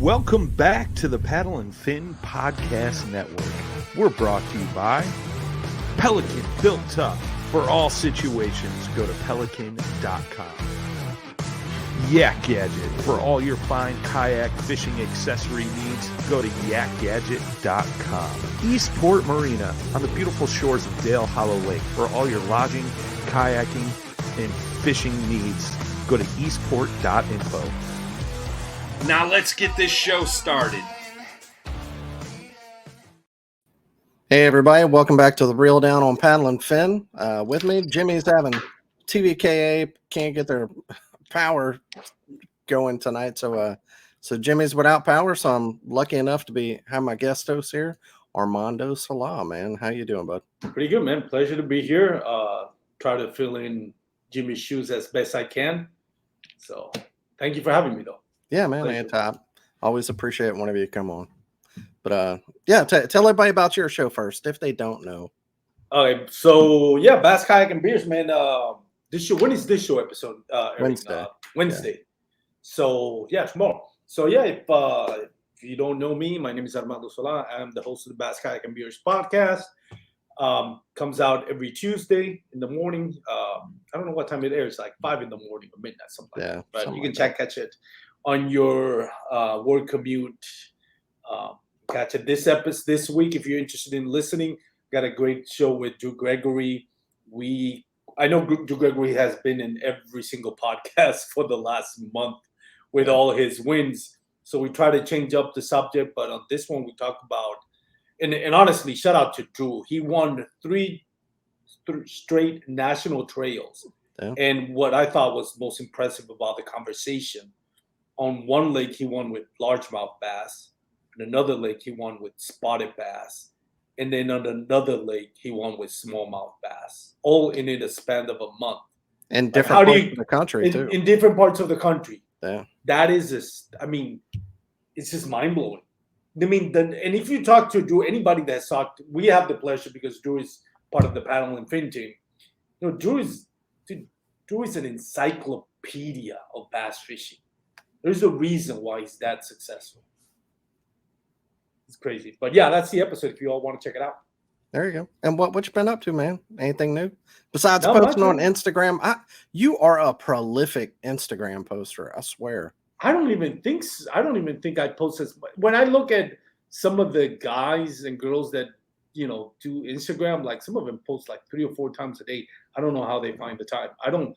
Welcome back to the Paddle and Fin Podcast Network. We're brought to you by Pelican, built tough for all situations. Go to pelican.com. Yak Gadget, for all your fine kayak fishing accessory needs. Go to yakgadget.com. Eastport Marina, on the beautiful shores of Dale Hollow Lake. For all your lodging, kayaking, and fishing needs, go to eastport.info. Now let's get this show started. Hey everybody, welcome back to the Reel Down on Paddle and Fin. With me, Jimmy's having WVKA, can't get their power going tonight, so Jimmy's without power, so I'm lucky enough to have my guest host here, Armando Salah. Man, how you doing, bud? Pretty good, man. Pleasure to be here. Try to fill in Jimmy's shoes as best I can. So thank you for having me, though. Yeah, man, I always appreciate it whenever you come on. But yeah, tell everybody about your show first, if they don't know. Okay, so yeah, Bass Kayak and Beers, man. This show, when is this show episode? Wednesday. Wednesday. Yeah. So yeah, tomorrow. So yeah, if you don't know me, my name is Armando Sola. I'm the host of the Bass Kayak and Beers podcast. Comes out every Tuesday in the morning. I don't know what time it airs, like 5 in the morning or midnight, something. Yeah, like that. But you can catch it on your work commute. Catch it this week if you're interested in listening. Got a great show with Drew Gregory. I know Drew Gregory has been in every single podcast for the last month with all his wins. So we try to change up the subject, but on this one we talk about, and honestly, shout out to Drew. He won three straight national trails. Yeah. And what I thought was most impressive about the conversation, on one lake he won with largemouth bass, and another lake he won with spotted bass, and then on another lake he won with smallmouth bass, all in a span of a month. And different parts of the country, too. In different parts of the country. Yeah. That is just, it's just mind-blowing. And if you talk to Drew, anybody that's talked, we have the pleasure because Drew is part of the Paddle and Fin team. You know, Drew is an encyclopedia of bass fishing. There's a reason why he's that successful. It's crazy. But yeah, that's the episode if you all want to check it out. There you go. And what you been up to, man? Anything new? Besides posting on Instagram, you are a prolific Instagram poster, I swear. I don't even think I post as much. When I look at some of the guys and girls that, do Instagram, like some of them post like 3 or 4 times a day. I don't know how they find the time. I don't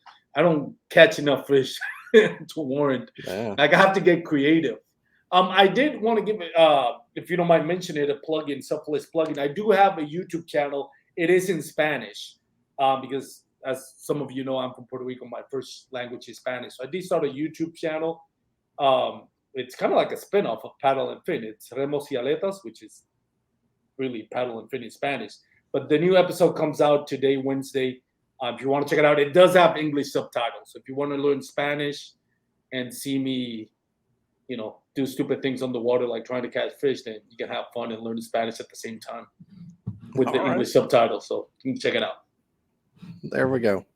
catch enough fish to warrant. Yeah. Like I have to get creative. I did want to give it, if you don't mind mentioning it, a plugin, selfless plugin. I do have a YouTube channel. It is in Spanish because, as some of you know, I'm from Puerto Rico. My first language is Spanish. So I did start a YouTube channel. It's kind of like a spinoff of Paddle and Fin. It's Remos y Aletas, which is really Paddle and Fin in Spanish. But the new episode comes out today, Wednesday. If you want to check it out, it does have English subtitles. So if you want to learn Spanish and see me, do stupid things on the water like trying to catch fish, then you can have fun and learn Spanish at the same time with the English subtitles. So you can check it out. There we go.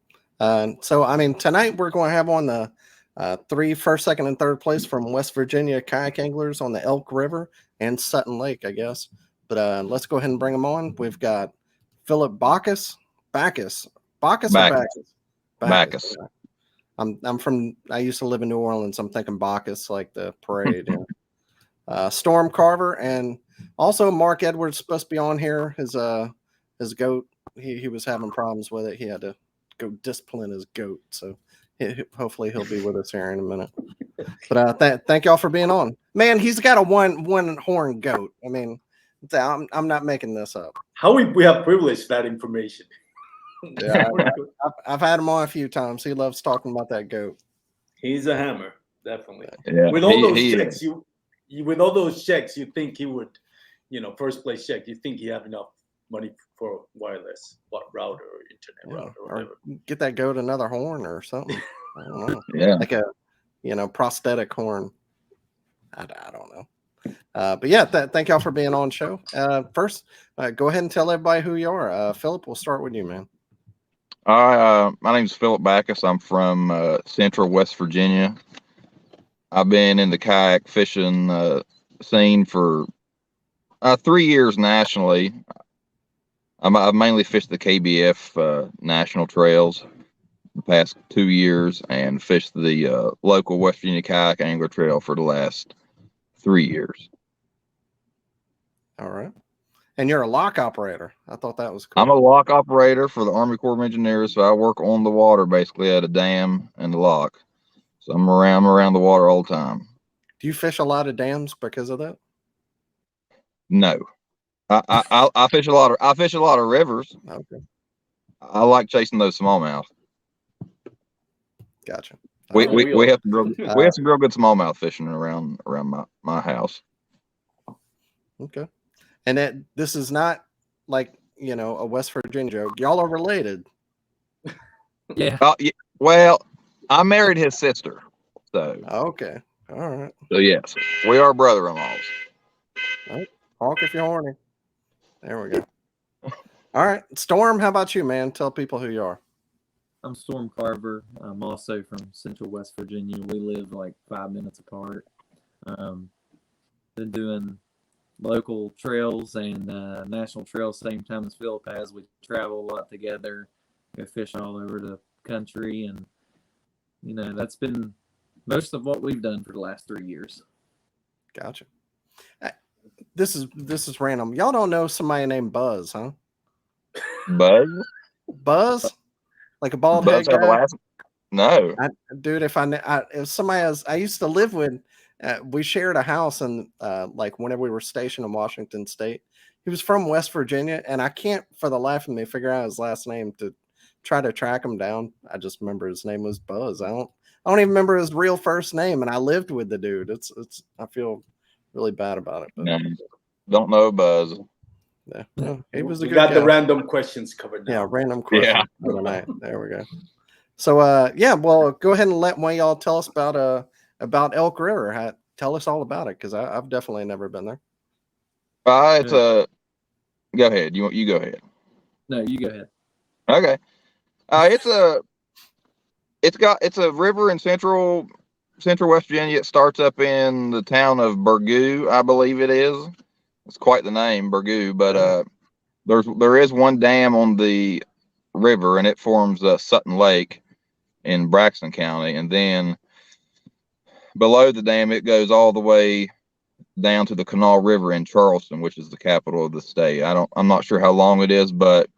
Tonight we're going to have on the 3 first, second, and third place from West Virginia kayak anglers on the Elk River and Sutton Lake, I guess. But let's go ahead and bring them on. We've got Philip Backus. Backus. I used to live in New Orleans. I'm thinking Bacchus, like the parade. Storm Carver, and also Mark Edwards supposed to be on here. His goat, he was having problems with it. He had to go discipline his goat. So hopefully he'll be with us here in a minute. But thank y'all for being on. Man, he's got a one horn goat. I'm not making this up. How we have privileged that information. Yeah, I've had him on a few times. He loves talking about that goat. He's a hammer, definitely. Yeah, with all those checks, with all those checks, you think he would, first place check. You think he have enough money for wireless, router or internet router or whatever. Get that goat another horn or something. I don't know. Yeah, like a prosthetic horn. I don't know. But yeah, thank y'all for being on the show. First, go ahead and tell everybody who you are. Philip, we'll start with you, man. My name is Philip Backus. I'm from Central West Virginia. I've been in the kayak fishing scene for 3 years nationally. I've mainly fished the KBF national trails the past 2 years and fished the local West Virginia Kayak Angler Trail for the last 3 years. All right. And you're a lock operator. I thought that was cool. I'm a lock operator for the Army Corps of Engineers, so I work on the water basically at a dam and the lock. So I'm around the water all the time. Do you fish a lot of dams because of that? No, I fish a lot of rivers. Okay, I like chasing those smallmouth. gotcha. We have all. some real good smallmouth fishing around my house. Okay. And this is not like, a West Virginia joke. Y'all are related. Yeah. Well, I married his sister, so Okay. All right. so yes, we are brother-in-laws. Honk if you're horny. There we go. All right. Storm, how about you, man? Tell people who you are. I'm Storm Carver. I'm also from Central West Virginia. We live like 5 minutes apart. Been doing local trails and national trails same time as Philip has. We travel a lot together, go fish all over the country, and that's been most of what we've done for the last 3 years. Gotcha. This is random. Y'all don't know somebody named Buzz, huh? Buzz? Buzz? Like a bald Buzz head have a guy? last? No. Dude, if somebody else, I used to live with, we shared a house, and like whenever we were stationed in Washington State, he was from West Virginia, and I can't for the life of me figure out his last name to try to track him down. I just remember his name was Buzz. I don't even remember his real first name, and I lived with the dude. It's I feel really bad about it. But No. Don't know Buzz. yeah, well, he was a We good got guy. the random questions covered now. Yeah, random question of the night. There we go. So well, go ahead and let one of y'all tell us about Elk River. Tell us all about it, because I've definitely never been there. It's a go ahead. You go ahead. No, you go ahead. Okay. It's a river in central West Virginia. It starts up in the town of Burgoo, I believe it is. It's quite the name, Burgoo, but there is one dam on the river, and it forms Sutton Lake in Braxton County, and then below the dam it goes all the way down to the Kanawha River in Charleston, which is the capital of the state. I'm not sure how long it is, but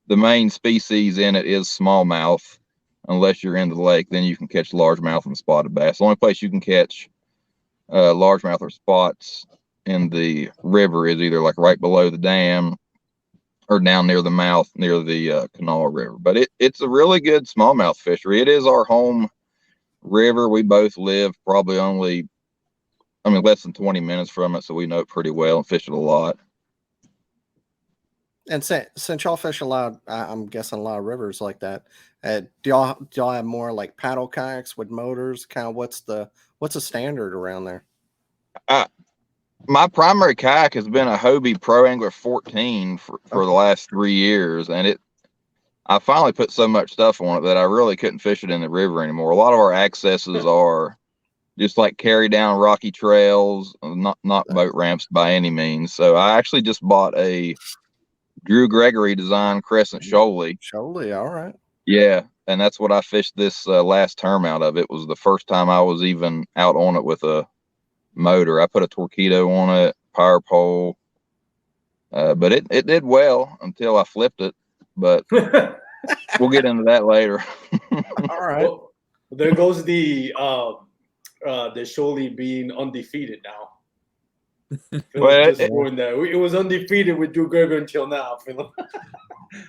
the main species in it is smallmouth. Unless you're in the lake, then you can catch largemouth and spotted bass. The only place you can catch largemouth or spots in the river is either like right below the dam or down near the mouth near the Kanawha River. But it's a really good smallmouth fishery. It is our home river. We both live probably less than 20 minutes from it, so we know it pretty well and fish it a lot. And since y'all fish a lot, I'm guessing a lot of rivers like that. Do y'all have more like paddle kayaks with motors? Kind of what's the standard around there? My primary kayak has been a Hobie Pro Angler 14 for the last 3 years, and I finally put so much stuff on it that I really couldn't fish it in the river anymore. A lot of our accesses are just like carry down rocky trails, not boat ramps by any means. So I actually just bought a Drew Gregory design Crescent Shoaly. Shoaly, all right. Yeah, and that's what I fished this last term out of. It was the first time I was even out on it with a motor. I put a Torpedo on it, power pole, but it did well until I flipped it. But we'll get into that later. All right. Well, there goes the Shoaly being undefeated now. Well, it was undefeated with Drew Gregory until now, Philip.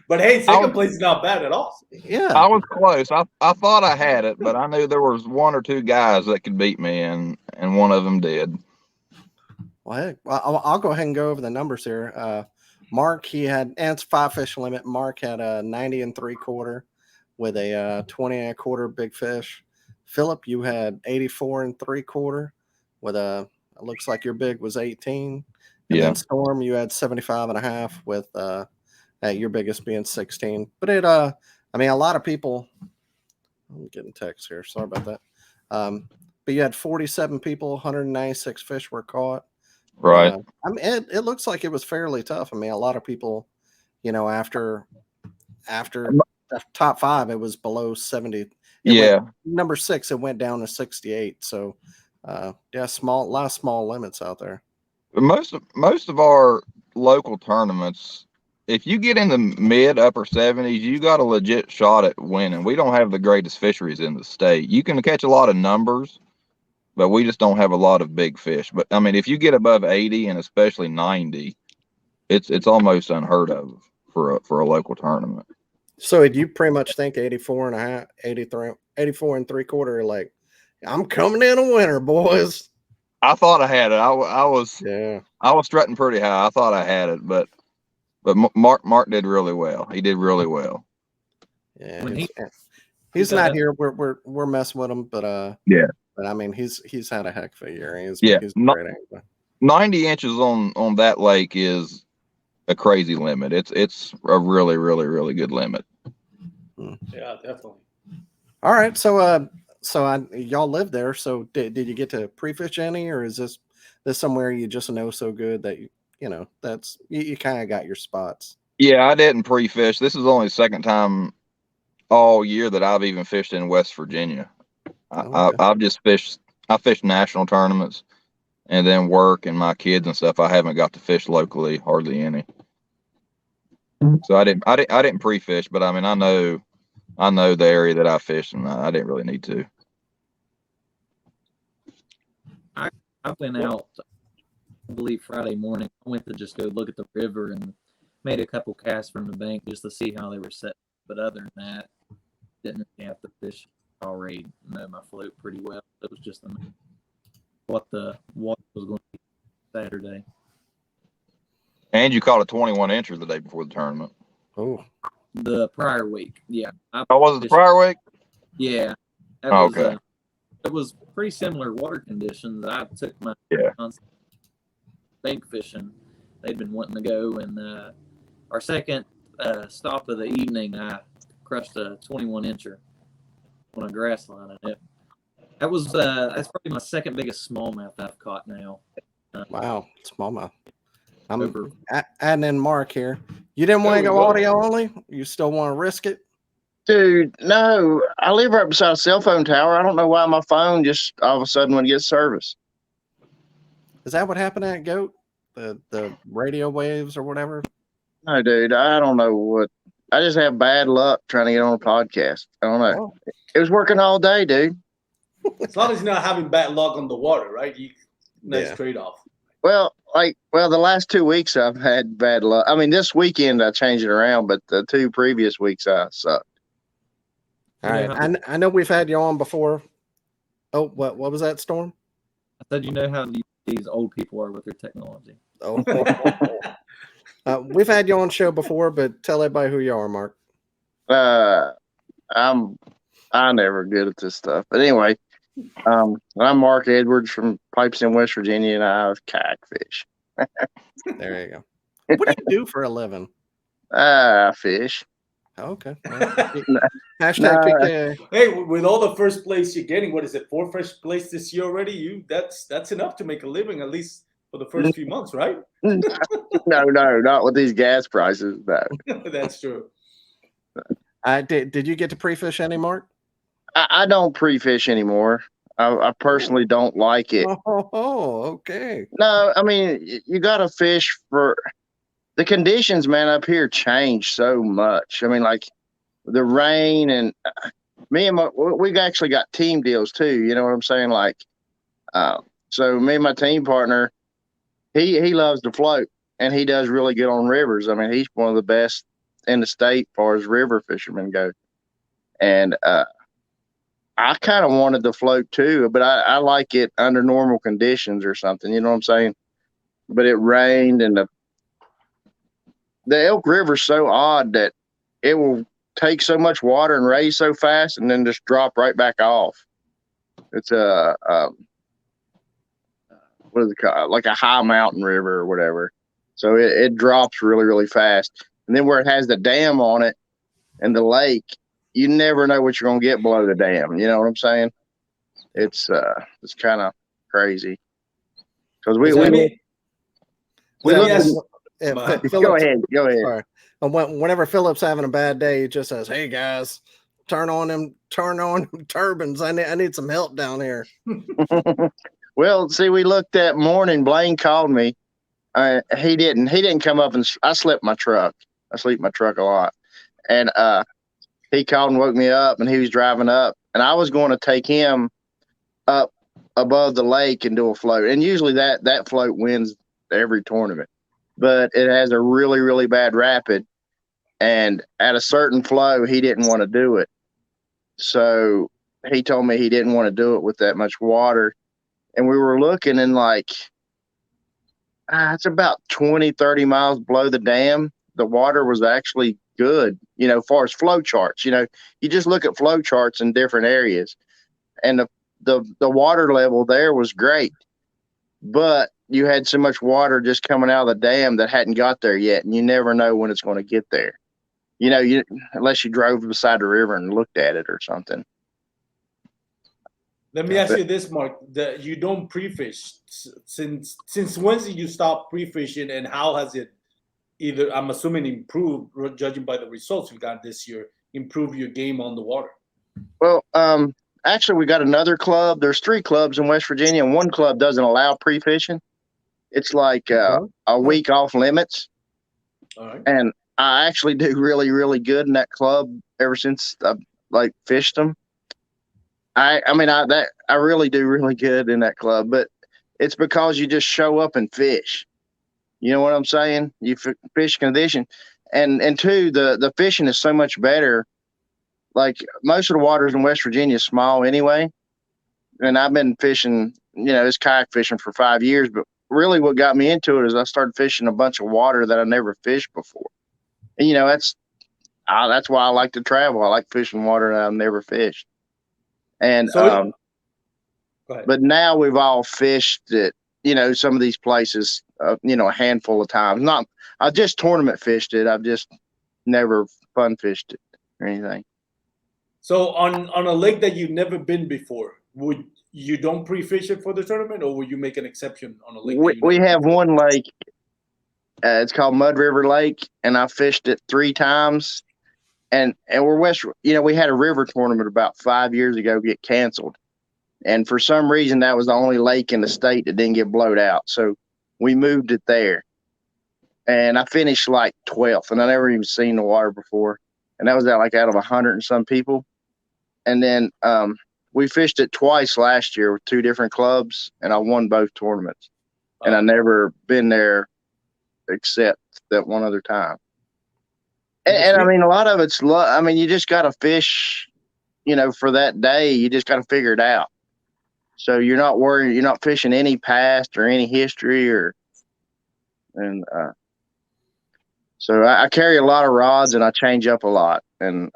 But hey, second place is not bad at all. Yeah, I was close. I thought I had it, but I knew there was one or two guys that could beat me, and one of them did. Well, heck, I'll go ahead and go over the numbers here. Mark, and it's 5 fish limit. Mark had a 90 3/4 with a 20 1/4 big fish. Philip, you had 84 3/4 with a. It looks like your big was 18. And then Storm, you had 75 1/2 with your biggest being 16. But a lot of people. I'm getting text here. Sorry about that. but you had 47 people, 196 fish were caught. Right. I mean, it looks like it was fairly tough. I mean, a lot of people, after the top 5, it was below 70. Number 6, it went down to 68. So, a lot of small limits out there. Most of our local tournaments, if you get in the mid upper 70s, you got a legit shot at winning. We don't have the greatest fisheries in the state. You can catch a lot of numbers, but we just don't have a lot of big fish. But I mean, if you get above 80 and especially 90, it's almost unheard of for a local tournament. So you pretty much think 84 and a half, 83, 84 and 3/4, like, I'm coming in a winner, boys. I thought I had it. I was strutting pretty high. I thought I had it, but Mark did really well. He did really well. Yeah, he's not here. We're messing with him, but yeah. But I mean, he's had a heck of a year. He's great angler. 90 inches on that lake is a crazy limit. It's a really, really, really good limit. Yeah, definitely. All right, so y'all live there. So did you get to pre-fish any, or is this somewhere you just know so good that that's you kind of got your spots? Yeah, I didn't pre-fish. This is only the second time all year that I've even fished in West Virginia. I've just fished. I fished national tournaments, and then work and my kids and stuff. I haven't got to fish locally hardly any. So I didn't pre-fish, but I mean, I know the area that I fished, and I didn't really need to. I went out, I believe Friday morning. I went to just go look at the river and made a couple casts from the bank just to see how they were set. But other than that, didn't have to fish. Already know my float pretty well. It was just what the water was going to be Saturday. And you caught a 21 incher the day before the tournament. Oh, the prior week, yeah. Was it the prior week? Yeah. Okay. It was pretty similar water conditions. I took my bank fishing. They'd been wanting to go, and our second stop of the evening, I crushed a 21 incher on a grass line, and that's probably my second biggest smallmouth I've caught now. Wow, smallmouth. I'm adding in Mark here. You didn't want to go audio only? You still want to risk it? Dude, no. I live right beside a cell phone tower. I don't know why my phone just all of a sudden wouldn't get service. Is that what happened at Goat? The radio waves or whatever? No, dude, I don't know what. I just have bad luck trying to get on a podcast. I don't know. Oh. It was working all day, dude. As long as you're not having bad luck on the water, right? Nice trade-off. Well, the last 2 weeks I've had bad luck. I mean, this weekend I changed it around, but the 2 previous weeks I sucked. All right. I know we've had you on before. Oh, what was that, Storm? I said, you know how these old people are with their technology. Oh. We've had you on show before, but tell everybody who you are, Mark. I'm never good at this stuff. But anyway, I'm Mark Edwards from Pipes in West Virginia, and I kayak fish. There you go. What do you do for a living? I fish. Okay. Hashtag PKA. Hey, with all the first place you're getting, what is it, 4 first place this year already? That's enough to make a living, at least for the first few months, right? No, not with these gas prices. No. That's true. Did you get to pre-fish any, Mark? I don't pre-fish anymore. I personally don't like it. Oh, okay. No, I mean, you got to fish for the conditions, man, up here change so much. I mean, like the rain, and me and we actually got team deals too. You know what I'm saying? Like, so me and my team partner, he loves to float, and he does really good on rivers. I mean, he's one of the best in the state as far as river fishermen go. And I kind of wanted to float too, but I like it under normal conditions or something. You know what I'm saying? But it rained, and the Elk River's so odd that it will take so much water and raise so fast and then just drop right back off. It's what is it called? Like a high mountain river or whatever. So it drops really, really fast. And then where it has the dam on it and the lake, you never know what you're going to get below the dam. You know what I'm saying? It's kind of crazy because Let me look. ask- Yeah, Go Go ahead. Sorry. And whenever Philip's having a bad day, he just says, "Hey guys, turn on them turbines. I need some help down here." Well, see, we looked that morning. Blaine called me. He didn't come up, and I slept in my truck. I sleep in my truck a lot, and he called and woke me up, and he was driving up, and I was going to take him up above the lake and do a float. And usually that float wins every tournament, but it has a really, really bad rapid. And at a certain flow, he didn't want to do it. So he told me he didn't want to do it with that much water. And we were looking, and like, it's about 20, 30 miles below the dam. The water was actually good, as far as flow charts. You just look at flow charts in different areas, and the water level there was great, but you had so much water just coming out of the dam that hadn't got there yet, and you never know when it's going to get there. Unless you drove beside the river and looked at it or something. Let me ask you this, Mark. You don't pre-fish since when did you stop pre-fishing, and how has it either, I'm assuming, improved, judging by the results we got this year, improve your game on the water? Well, actually, we got another club. There's 3 clubs in West Virginia, and one club doesn't allow pre-fishing. It's like a week off limits. All right. And I actually do really, really good in that club ever since I've fished them. I really do really good in that club, but it's because you just show up and fish. You know what I'm saying? You fish condition, and 2, the fishing is so much better. Like, most of the waters in West Virginia is small anyway, and I've been fishing, it's kayak fishing for 5 years. But really, what got me into it is I started fishing a bunch of water that I never fished before, and that's why I like to travel. I like fishing water that I've never fished. And So, but now we've all fished it, some of these places, a handful of times. I just tournament fished it. I've just never fun fished it or anything. So on a lake that you've never been before, would you don't pre-fish it for the tournament, or would you make an exception on a lake? We have one lake. It's called Mud River Lake, and I fished it 3 times. And we're we had a river tournament about 5 years ago get canceled. And for some reason, that was the only lake in the state that didn't get blowed out. So we moved it there. And I finished like 12th, and I never even seen the water before. And that was out of 100 and some people. And then we fished it twice last year with 2 different clubs, and I won both tournaments. And I never been there except that one other time. And a lot of it's you just got to fish, for that day. You just got to figure it out. So you're not worried. You're not fishing any past or any history so I carry a lot of rods, and I change up a lot. And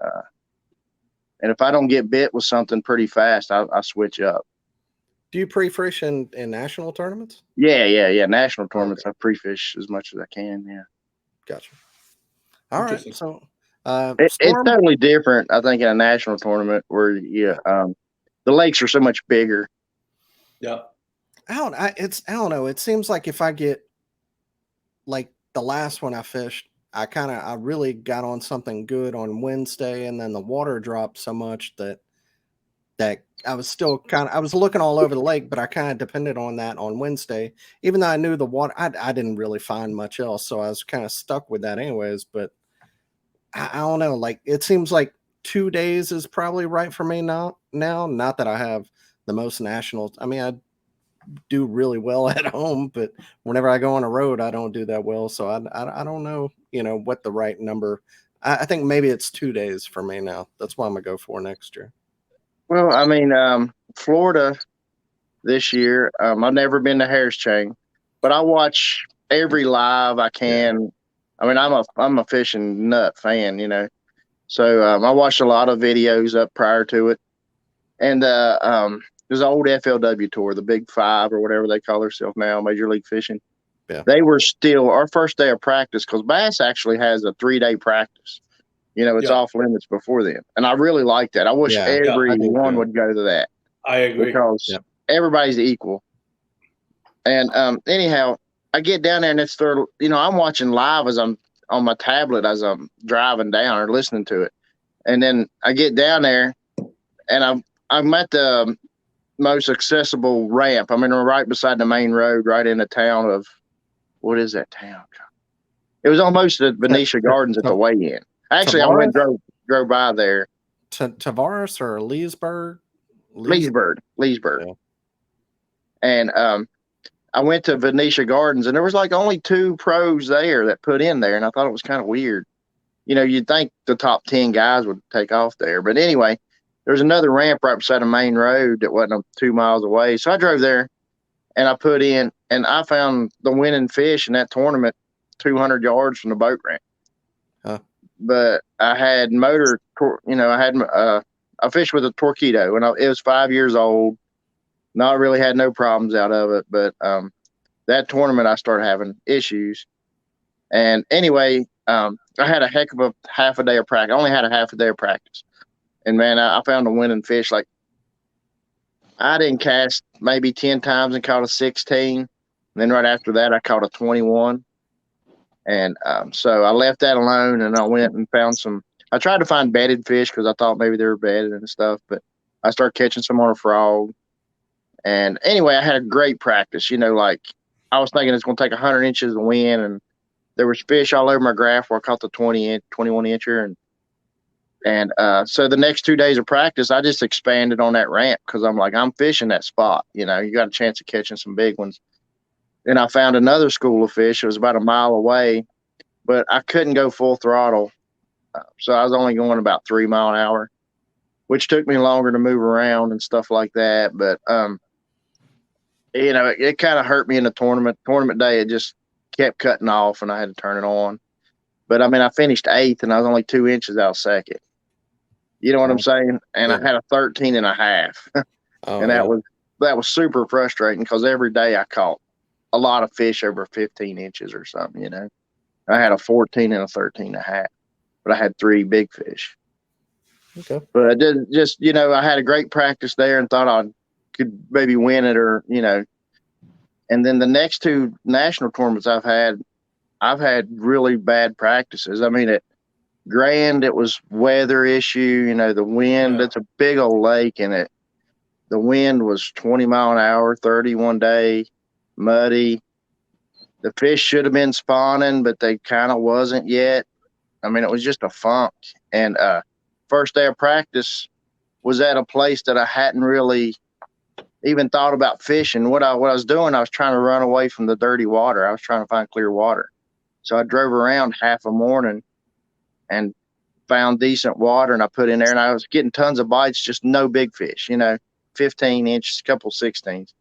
if I don't get bit with something pretty fast, I switch up. Do you pre-fish in national tournaments? Yeah. National tournaments, okay. I pre-fish as much as I can. Yeah. Gotcha. All right. So it's totally different, I think, in a national tournament where the lakes are so much bigger. Yeah. I don't know. It seems like if I get, like, the last one I fished, I really got on something good on Wednesday, and then the water dropped so much that I was still I was looking all over the lake, but I kind of depended on that on Wednesday, even though I knew the water. I didn't really find much else, so I was kind of stuck with that anyways. But I don't know. Like, it seems like 2 days is probably right for me now. Not that I have the most nationals. I do really well at home, but whenever I go on a road, I don't do that well. So I don't know, what the right number. I think maybe it's 2 days for me now. That's what I'm gonna go for next year. Well, Florida this year, I've never been to Harris Chain, but I watch every live I can. Yeah. I'm a fishing nut fan, So I watched a lot of videos up prior to it, and there's an old FLW tour, the Big 5 or whatever they call themselves now, Major League Fishing. Yeah. They were still our first day of practice, because bass actually has a 3-day practice. It's off limits before then, and I really like that. I wish everyone would go to that. I agree. because everybody's equal. And anyhow, I get down there and it's their, I'm watching live as I'm on my tablet as I'm driving down or listening to it. And then I get down there and I'm at the most accessible ramp. I mean, we're right beside the main road, right in the town of, what is that town? It was almost at Venetia Gardens at the weigh-in. Actually, I went and drove by there. Tavares or Leesburg? Leesburg. Yeah. And I went to Venetia Gardens, and there was like only 2 pros there that put in there, and I thought it was kind of weird. You'd think the top 10 guys would take off there. But anyway, there's another ramp right beside the main road that wasn't 2 miles away. So I drove there, and I put in, and I found the winning fish in that tournament 200 yards from the boat ramp. Huh. But I had I fished with a Torpedo, and it was 5 years old. Not really had no problems out of it, but that tournament I started having issues. And anyway, I had a heck of a half a day of practice. I only had a half a day of practice. And man, I found a winning fish. Like, I didn't cast maybe 10 times and caught a 16. And then right after that, I caught a 21. And so I left that alone, and I went and found I tried to find bedded fish because I thought maybe they were bedded and stuff, but I started catching some on a frog. And anyway, I had a great practice. Like, I was thinking it's going to take 100 inches of wind, and there was fish all over my graph where I caught the 21 incher. And so the next 2 days of practice, I just expanded on that ramp because I'm like, I'm fishing that spot. You got a chance of catching some big ones. Then I found another school of fish. It was about a mile away, but I couldn't go full throttle. So I was only going about 3 miles an hour, which took me longer to move around and stuff like that. But, it kind of hurt me in the tournament. Tournament day, it just kept cutting off, and I had to turn it on. But, I mean, I finished 8th, and I was only 2 inches out second. You know what I'm saying? And I had a 13 and a half. And that was super frustrating because every day I caught a lot of fish over 15 inches or something, I had a 14 and a 13 and a half, but I had 3 big fish. Okay. But I did just, I had a great practice there and thought I could maybe win it or. And then the next 2 national tournaments I've had really bad practices. I mean, at Grand, it was weather issue, the wind, it's a big old lake, and the wind was 20 mile an hour, 30 one day, muddy. The fish should have been spawning, but they kind of wasn't yet. I mean, it was just a funk. And first day of practice was at a place that I hadn't really even thought about fishing. What I was doing, I was trying to run away from the dirty water. I was trying to find clear water. So I drove around half a morning and found decent water, and I put in there, and I was getting tons of bites, just no big fish, 15 inches, couple 16s.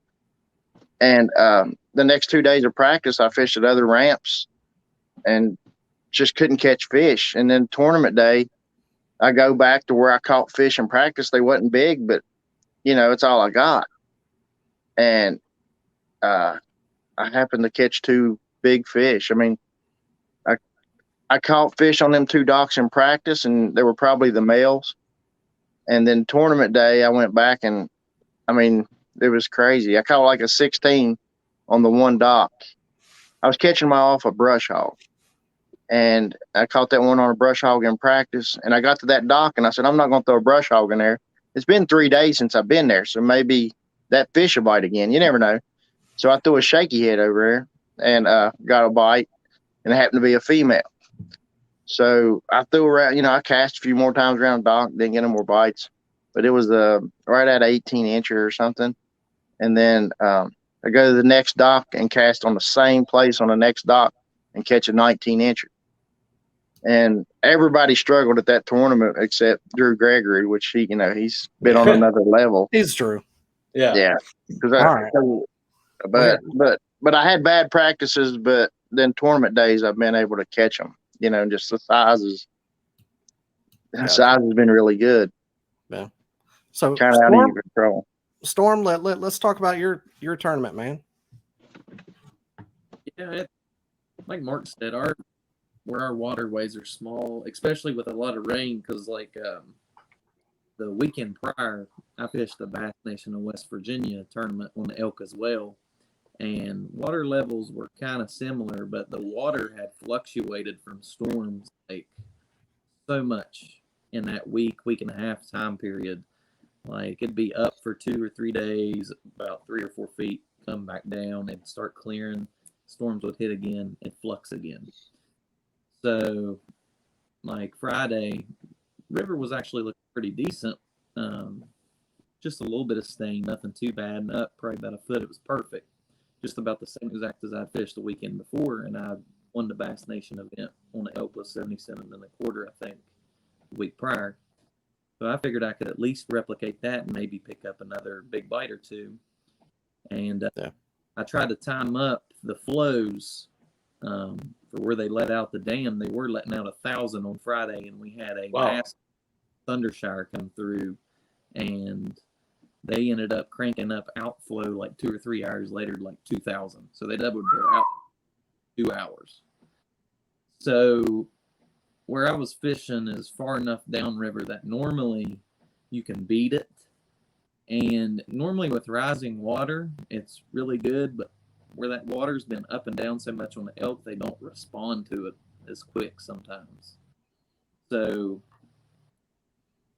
And the next 2 days of practice, I fished at other ramps and just couldn't catch fish. And then tournament day, I go back to where I caught fish in practice. They wasn't big, but, it's all I got. And I happened to catch 2 big fish. I mean, I caught fish on them 2 docks in practice, and they were probably the males. And then tournament day, I went back, and, I mean, it was crazy. I caught like a 16 on the 1 dock. I was catching them off a brush hog, and I caught that one on a brush hog in practice. And I got to that dock, and I said, I'm not going to throw a brush hog in there. It's been 3 days since I've been there, so maybe that fish will bite again. You never know. So I threw a shaky head over there and got a bite, and it happened to be a female. So I threw around, I cast a few more times around the dock, didn't get any more bites, but it was right at 18 incher or something. And then I go to the next dock and cast on the same place on the next dock and catch a 19 incher. And everybody struggled at that tournament except Drew Gregory, which he's been on another level. He's Drew. Yeah. But I had bad practices, but then tournament days I've been able to catch them. Just the sizes. The size has been really good. Yeah. So kind of out of your control. Storm, let's talk about your tournament, man. Yeah, like Mark said, where our waterways are small, especially with a lot of rain, because the weekend prior, I fished the Bass Nation of West Virginia tournament on the elk as well. And water levels were kind of similar, but the water had fluctuated from storms like so much in that week and a half time period. Like it'd be up for 2 or 3 days, about 3 or 4 feet, come back down and start clearing. Storms would hit again and flux again. So like Friday, river was actually looking pretty decent. Just a little bit of stain, nothing too bad. And up probably about a foot. It was perfect. Just about the same exact as I fished the weekend before. And I won the Bass Nation event on the elk plus 77.25, I think, the week prior. So I figured I could at least replicate that and maybe pick up another big bite or two. And I tried to time up the flows for where they let out the dam. They were letting out 1,000 on Friday, and we had a massive thunder shower come through, and they ended up cranking up outflow like 2 or 3 hours later, like 2,000. So they doubled their out 2 hours. So where I was fishing is far enough downriver that normally you can beat it. And normally with rising water, it's really good, but where that water's been up and down so much on the elk, they don't respond to it as quick sometimes. So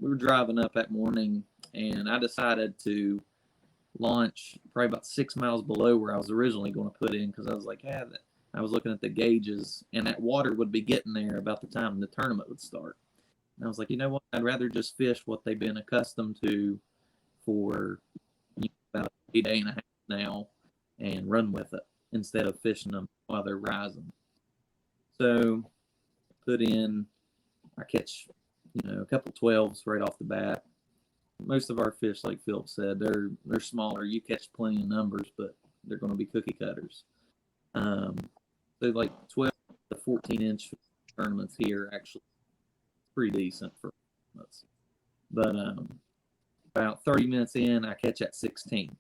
we were driving up that morning, and I decided to launch probably about 6 miles below where I was originally going to put in, because I was like, I was looking at the gauges, and that water would be getting there about the time the tournament would start. And I was like, you know what? I'd rather just fish what they've been accustomed to for about a day and a half now and run with it instead of fishing them while they're rising. So put in, I catch, a couple 12s right off the bat. Most of our fish, like Philip said, they're smaller. You catch plenty of numbers, but they're going to be cookie cutters. So like 12 to 14-inch tournaments here, actually pretty decent for tournaments. But about 30 minutes in, I catch at 16.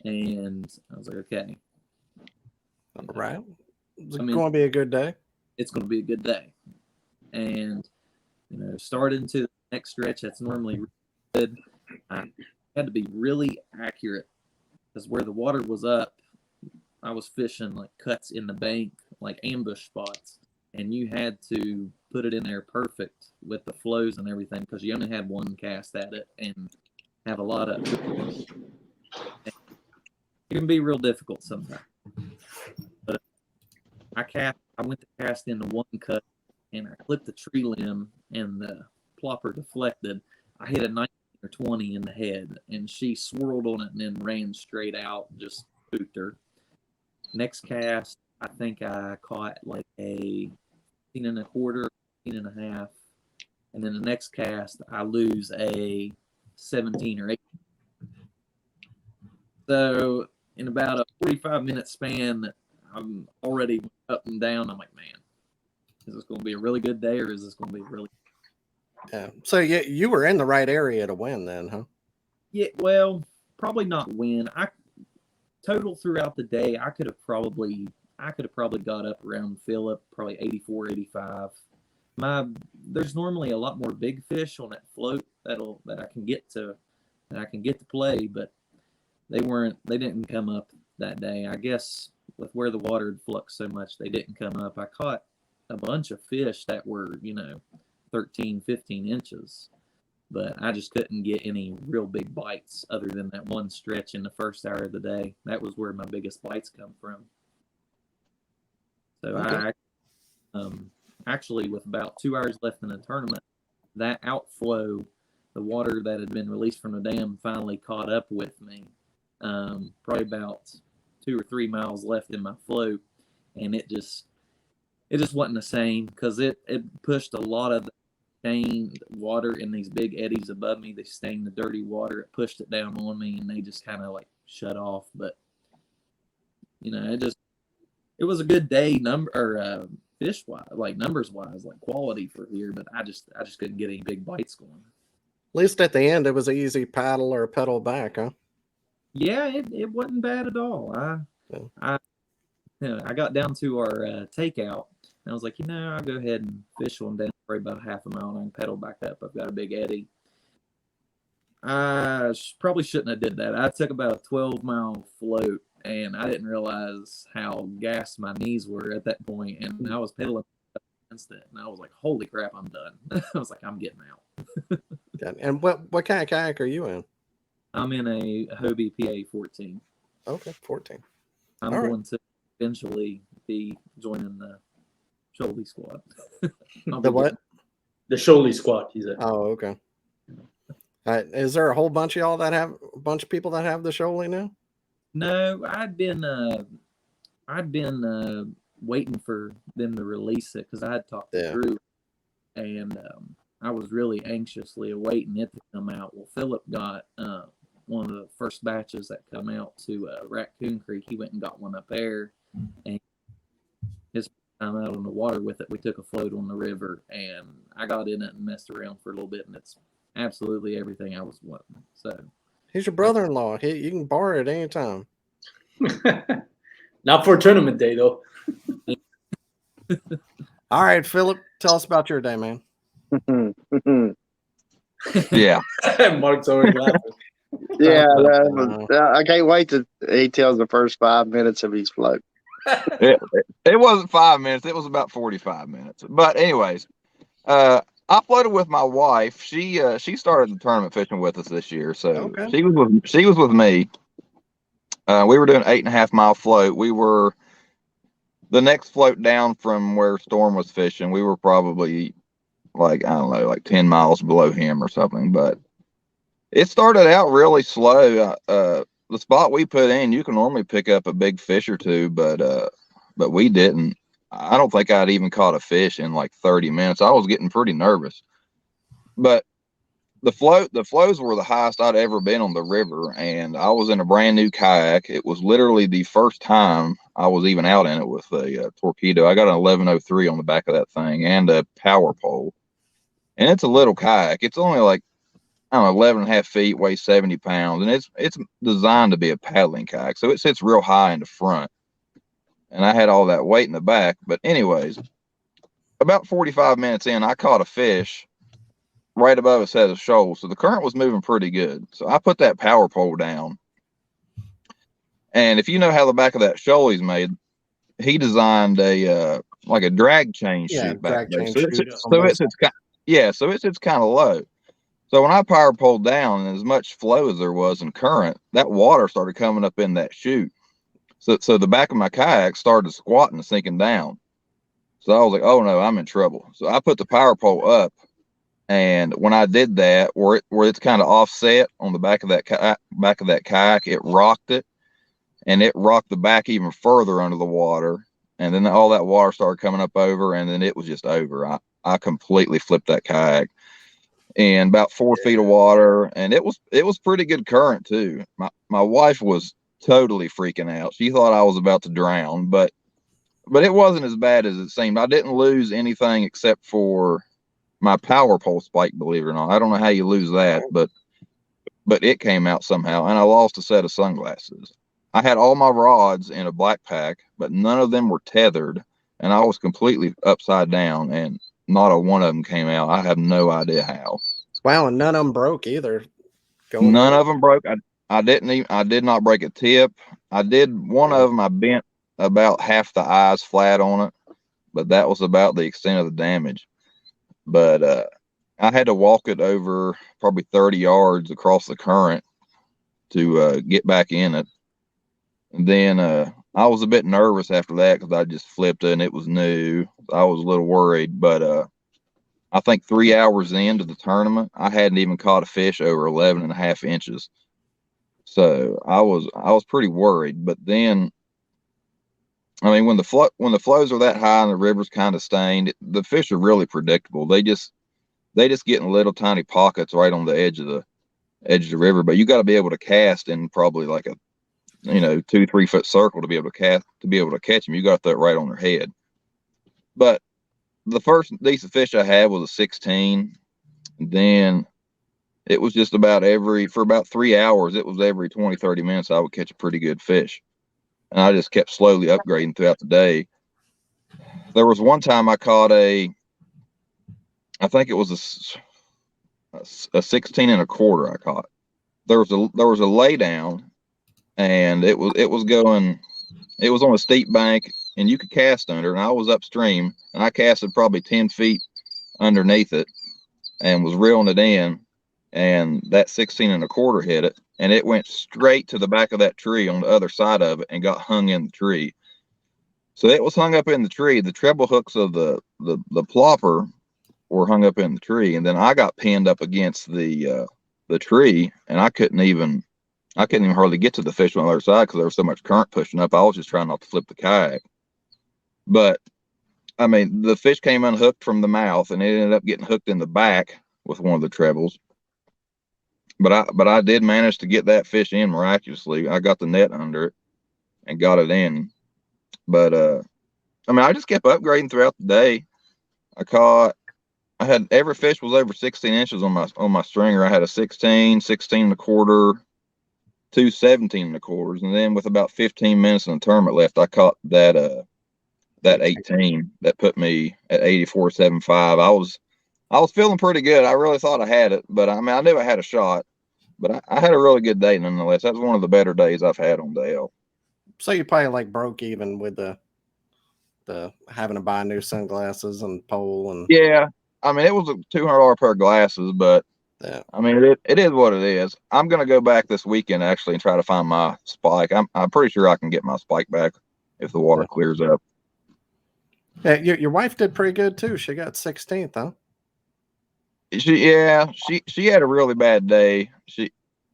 And I was like, okay. All right. It's going to be a good day. It's going to be a good day. And, started into the next stretch, that's normally really good. I had to be really accurate because where the water was up, I was fishing like cuts in the bank, like ambush spots. And you had to put it in there perfect with the flows and everything because you only had one cast at it and have a lot of it. It can be real difficult sometimes. But I went to cast into one cut and I clipped the tree limb and the plopper deflected. I hit a 19 or 20 in the head and she swirled on it and then ran straight out, just spooked her. Next cast, I think I caught like a 15.25, 15.5. And then the next cast, I lose a 17 or 18. So in about a 45-minute span, I'm already up and down. I'm like, man, is this going to be a really good day or is this going to be really? Yeah. So you were in the right area to win then, huh? Yeah. Well, probably not win. Total throughout the day, I could have probably got up around Phillip, probably 84, 85. There's normally a lot more big fish on that float that I can get to play, but they didn't come up that day. I guess with where the water had fluxed so much, they didn't come up. I caught a bunch of fish that were, 13, 15 inches, but I just couldn't get any real big bites other than that one stretch in the first hour of the day. That was where my biggest bites come from. So okay. I actually, with about 2 hours left in the tournament, that outflow, the water that had been released from the dam finally caught up with me. Probably about 2 or 3 miles left in my float, and it just wasn't the same because it pushed a lot of the stained water in these big eddies above me. They stained the dirty water. It pushed it down on me, and they just kind of like shut off. But it was a good day fish wise, like numbers wise, like quality for here. But I just couldn't get any big bites going. At least at the end, it was an easy paddle or pedal back, huh? Yeah, it wasn't bad at all. I got down to our takeout, and I was like, I'll go ahead and fish one down for about half a mile, and I can pedal back up. I've got a big eddy. Probably shouldn't have did that. I took about a 12-mile float, and I didn't realize how gassed my knees were at that point, and I was pedaling against it, and I was like, holy crap, I'm done. I was like, I'm getting out. And what kind of kayak are you in? I'm in a Hobie PA 14. Okay, 14. I'm All right. going to eventually be joining the Shoaley squad. The what? The Shoaley squad, he said. Oh, okay. Is there a whole bunch of y'all that have a bunch of people that have the Shoaley now? No, I'd been waiting for them to release it because I had talked to Drew, and I was really anxiously awaiting it to come out. Well, Philip got one of the first batches that come out to Raccoon Creek. He went and got one up there, and his time out on the water with it, we took a float on the river, and I got in it and messed around for a little bit, and it's absolutely everything I was wanting. So he's your brother-in-law. You can borrow it anytime. Not for tournament day, though. All right, Philip, tell us about your day, man. Yeah. Mark's already laughing. Yeah, I can't wait till he tells the first 5 minutes of his float. It wasn't 5 minutes. It was about 45 minutes. But anyways, I floated with my wife. She started the tournament fishing with us this year, so she was with me. We were doing 8.5 mile float. We were the next float down from where Storm was fishing. We were probably like 10 miles below him or something. But it started out really slow. The spot we put in, you can normally pick up a big fish or two, but we didn't. I don't think I'd even caught a fish in like 30 minutes. I was getting pretty nervous. But the flows were the highest I'd ever been on the river, and I was in a brand new kayak. It was literally the first time I was even out in it with a torpedo. I got an 1103 on the back of that thing and a power pole. And it's a little kayak. It's only like, I don't know, 11.5 feet, weighs 70 pounds, and it's designed to be a paddling kayak. So it sits real high in the front. And I had all that weight in the back. But anyways, about 45 minutes in, I caught a fish right above a set of shoals. So the current was moving pretty good. So I put that power pole down. And if you know how the back of that shoal is made, he designed a like a drag chain chute back there. So it sits kind of low. So when I power poled down, and as much flow as there was in current, that water started coming up in that chute. So the back of my kayak started squatting and sinking down. So I was like, oh no, I'm in trouble. So I put the power pole up, and when I did that, where it's kind of offset on the back of that kayak, it rocked it, and it rocked the back even further under the water. And then all that water started coming up over, and then it was just over. I completely flipped that kayak in about 4 feet of water, and it was pretty good current too. My wife was totally freaking out. She thought I was about to drown, but it wasn't as bad as it seemed. I didn't lose anything except for my power pole spike, believe it or not. I don't know how you lose that, but it came out somehow, and I lost a set of sunglasses. I had all my rods in a black pack, but none of them were tethered, and I was completely upside down, and not a one of them came out. I have no idea how. Wow, and none of them broke either. None of them broke. I did not break a tip. I did one of them. I bent about half the eyes flat on it, but that was about the extent of the damage. But I had to walk it over probably 30 yards across the current to get back in it. And then I was a bit nervous after that because I just flipped it and it was new. I was a little worried, but I think 3 hours into the tournament, I hadn't even caught a fish over 11.5 inches. So I was pretty worried. But then, I mean, when the flows are that high and the river's kind of stained, the fish are really predictable. They just get in little tiny pockets right on the edge of the river. But you got to be able to cast in probably like a 2-3 foot circle to be able to catch them. You got that right on their head. But the first decent fish I had was a 16. Then it was just for about 3 hours, it was every 20-30 minutes I would catch a pretty good fish. And I just kept slowly upgrading throughout the day. There was one time I caught I think it was a 16 and a quarter I caught. There was a lay down, and it was on a steep bank, and you could cast under, and I was upstream, and I casted probably 10 feet underneath it and was reeling it in, and that 16 and a quarter hit it, and it went straight to the back of that tree on the other side of it and got hung in the tree. So it was hung up in the tree. The treble hooks of the plopper were hung up in the tree, and then I got pinned up against the tree, and I couldn't even hardly get to the fish on the other side because there was so much current pushing up. I was just trying not to flip the kayak. But I mean, the fish came unhooked from the mouth, and it ended up getting hooked in the back with one of the trebles. But I did manage to get that fish in miraculously. I got the net under it and got it in. But I mean, I just kept upgrading throughout the day. I had every fish was over 16 inches on my stringer. I had a 16, 16 and a quarter, 2 17 and a quarters, and then with about 15 minutes in the tournament left, I caught that 18 that put me at 84.75. I was feeling pretty good. I really thought I had it, but I mean, I knew I had a shot. But I had a really good day nonetheless. That was one of the better days I've had on Dale. So you probably like broke even with the having to buy new sunglasses and pole and yeah. I mean, it was a $200 pair of glasses, but yeah. I mean, it is what it is. I'm gonna go back this weekend actually and try to find my spike. I'm pretty sure I can get my spike back if the water clears up. Yeah, your wife did pretty good too. She got 16th, huh? She had a really bad day.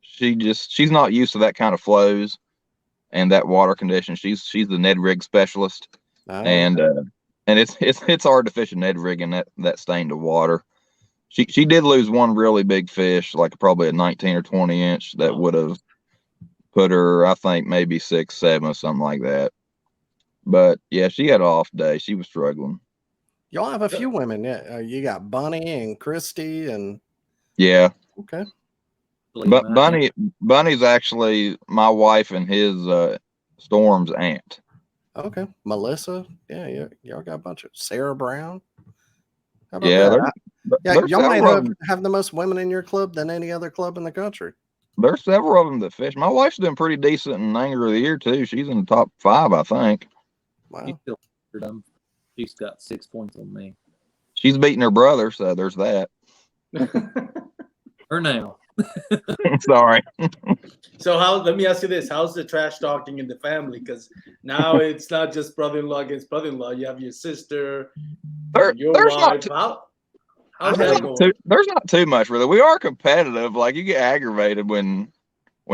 She's not used to that kind of flows and that water condition. She's the Ned rig specialist, and it's hard to fish a Ned rig in that stained of water. She did lose one really big fish, like probably a 19 or 20 inch that would have put her, I think, maybe 6, 7 or something like that. But yeah, she had an off day. She was struggling. Y'all have a few women. Yeah, you got Bunny and Christy and yeah. Okay. But Bunny's actually my wife and his Storm's aunt. Okay. Melissa. Yeah, y'all got a bunch of Sarah Brown. How about Yeah, that? Y'all might have the most women in your club than any other club in the country. There's several of them that fish. My wife's doing pretty decent in Angler of the Year too. She's in the top 5, I think. Wow. She's got 6 points on me. She's beating her brother, so there's that. Or now. Sorry. So let me ask you this: how's the trash talking in the family? Because now it's not just brother-in-law against brother-in-law. You have your sister, your wife. How's that going? There's not too much really. We are competitive. Like you get aggravated when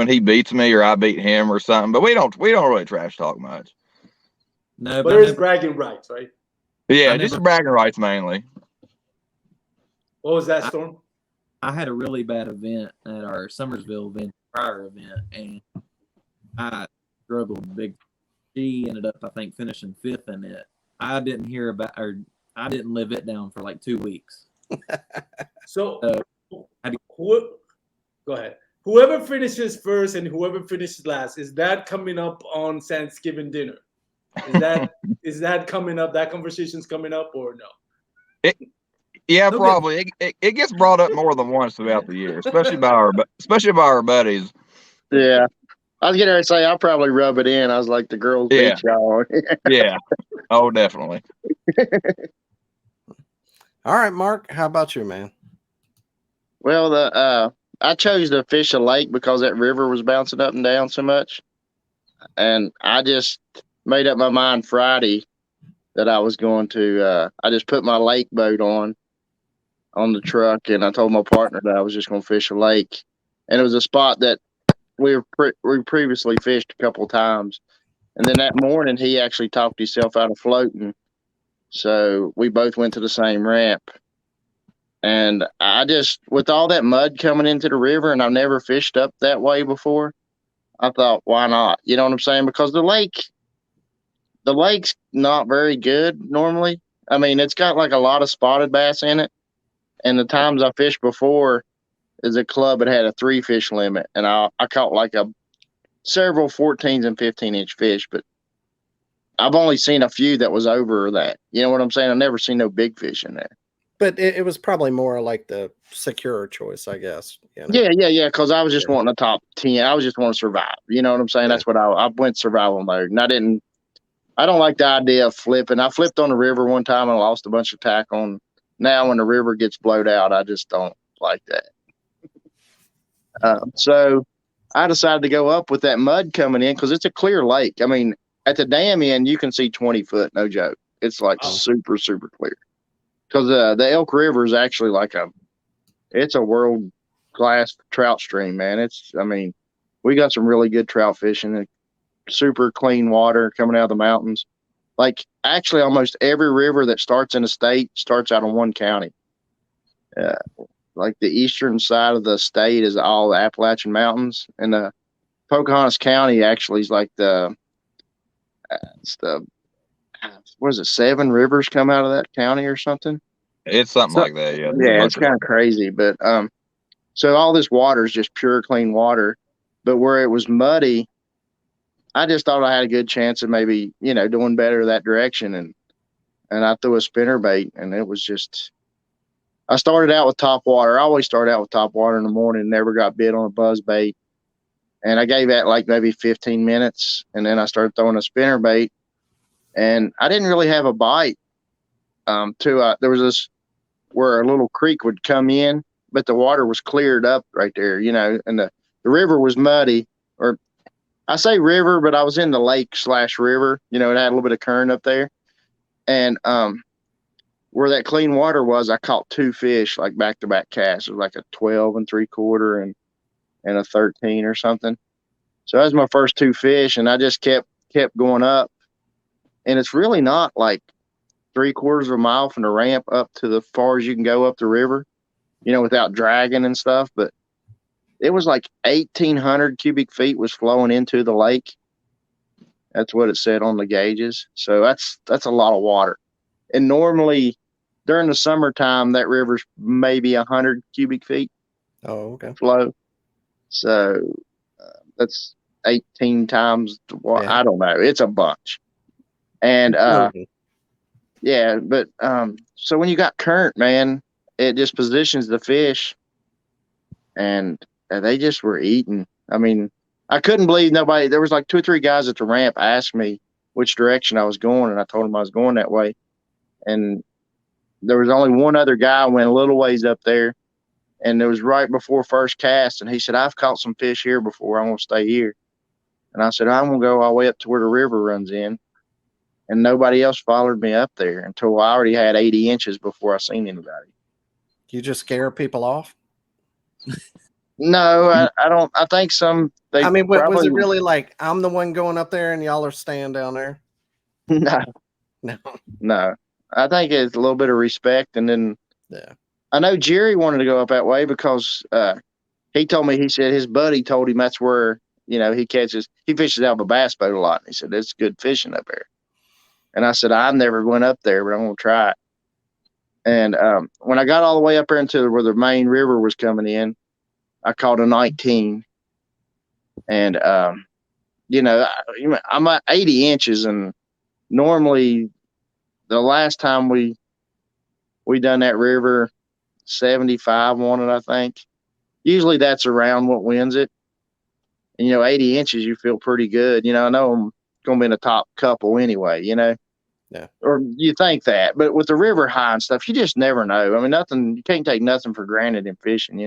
he beats me or I beat him or something, but we don't really trash talk much. No, but there's bragging rights, right? Yeah, just bragging rights mainly. What was that, Storm? I had a really bad event at our Summersville event, prior event, and I struggled big. She ended up, I think, finishing 5th in it. I didn't hear about, or I didn't live it down for like 2 weeks. So, go ahead. Whoever finishes first and whoever finishes last, is that coming up on Thanksgiving dinner? Is that coming up? That conversation's coming up or no? Yeah, probably. It gets brought up more than once throughout the year, especially by our buddies. Yeah, I was gonna say I'll probably rub it in. I was like, the girls beat y'all. Yeah. Oh, definitely. All right, Mark. How about you, man? Well, I chose to fish a lake because that river was bouncing up and down so much, and I just made up my mind Friday that I was going to. I just put my lake boat on the truck, and I told my partner that I was just going to fish a lake, and it was a spot that we previously fished a couple of times, and then that morning he actually talked himself out of floating, so we both went to the same ramp, and I just, with all that mud coming into the river, and I've never fished up that way before, I thought, why not? You know what I'm saying? Because the lake's not very good normally. I mean, it's got like a lot of spotted bass in it. And the times I fished before is a club that had a 3 fish limit. And I caught like several 14s and 15-inch fish, but I've only seen a few that was over that. You know what I'm saying? I've never seen no big fish in there. But it was probably more like the secure choice, I guess. You know? Yeah. Because I was just wanting a top 10. I was just wanting to survive. You know what I'm saying? Yeah. That's what I went survival mode. And I don't like the idea of flipping. I flipped on the river one time and lost a bunch of tack on. Now, when the river gets blowed out, I just don't like that. So I decided to go up with that mud coming in because it's a clear lake. I mean, at the dam end, you can see 20 foot, no joke. It's like super, super clear. Because the Elk River is actually it's a world class trout stream, man. We got some really good trout fishing and super clean water coming out of the mountains. Like actually almost every river that starts in a state starts out in one county. Like the eastern side of the state is all the Appalachian Mountains, and the Pocahontas County actually is like what is it, 7 rivers come out of that county or something? It's something like that, yeah. Yeah, it's kind of crazy, but so all this water is just pure clean water, but where it was muddy, I just thought I had a good chance of maybe, doing better that direction, and I threw a spinner bait, and it was just, I started out with top water. I always start out with top water in the morning, never got bit on a buzz bait. And I gave that like maybe 15 minutes, and then I started throwing a spinner bait, and I didn't really have a bite. There was this where a little creek would come in, but the water was cleared up right there, and the river was muddy, or I say river, but I was in the lake/river, it had a little bit of current up there. And where that clean water was, I caught 2 fish, like back-to-back casts. It was like a 12 3/4 and a 13 or something. So that was my first 2 fish, and I just kept going up. And it's really not like 3/4 of a mile from the ramp up to the far as you can go up the river, without dragging and stuff. But it was like 1,800 cubic feet was flowing into the lake. That's what it said on the gauges. So that's a lot of water. And normally during the summertime, that river's maybe 100 cubic feet. Oh, okay. Flow. So that's 18 times the water. Yeah. I don't know. It's a bunch. And yeah, but so when you got current, man, it just positions the fish, and they just were eating. I mean, I couldn't believe nobody. There was like 2 or 3 guys at the ramp asked me which direction I was going, and I told them I was going that way. And there was only one other guy went a little ways up there, and it was right before first cast, and he said, "I've caught some fish here before. I'm gonna stay here." And I said, "I'm gonna go all the way up to where the river runs in." And nobody else followed me up there until I already had 80 inches before I seen anybody. You just scare people off? No, I don't. I think some. I mean, was it really like I'm the one going up there and y'all are staying down there? No. I think it's a little bit of respect, and then I know Jerry wanted to go up that way because he told me, he said his buddy told him that's where he fishes out of a bass boat a lot. And he said it's good fishing up there. And I said I never went up there, but I'm gonna try it. And when I got all the way up there into where the main river was coming in, I caught a 19. And I'm at 80 inches, and normally the last time we done that river, 75 won it, I think. Usually that's around what wins it. And 80 inches, you feel pretty good. I know I'm gonna be in the top couple anyway, Yeah. Or you think that, but with the river high and stuff, you just never know. I mean, you can't take nothing for granted in fishing,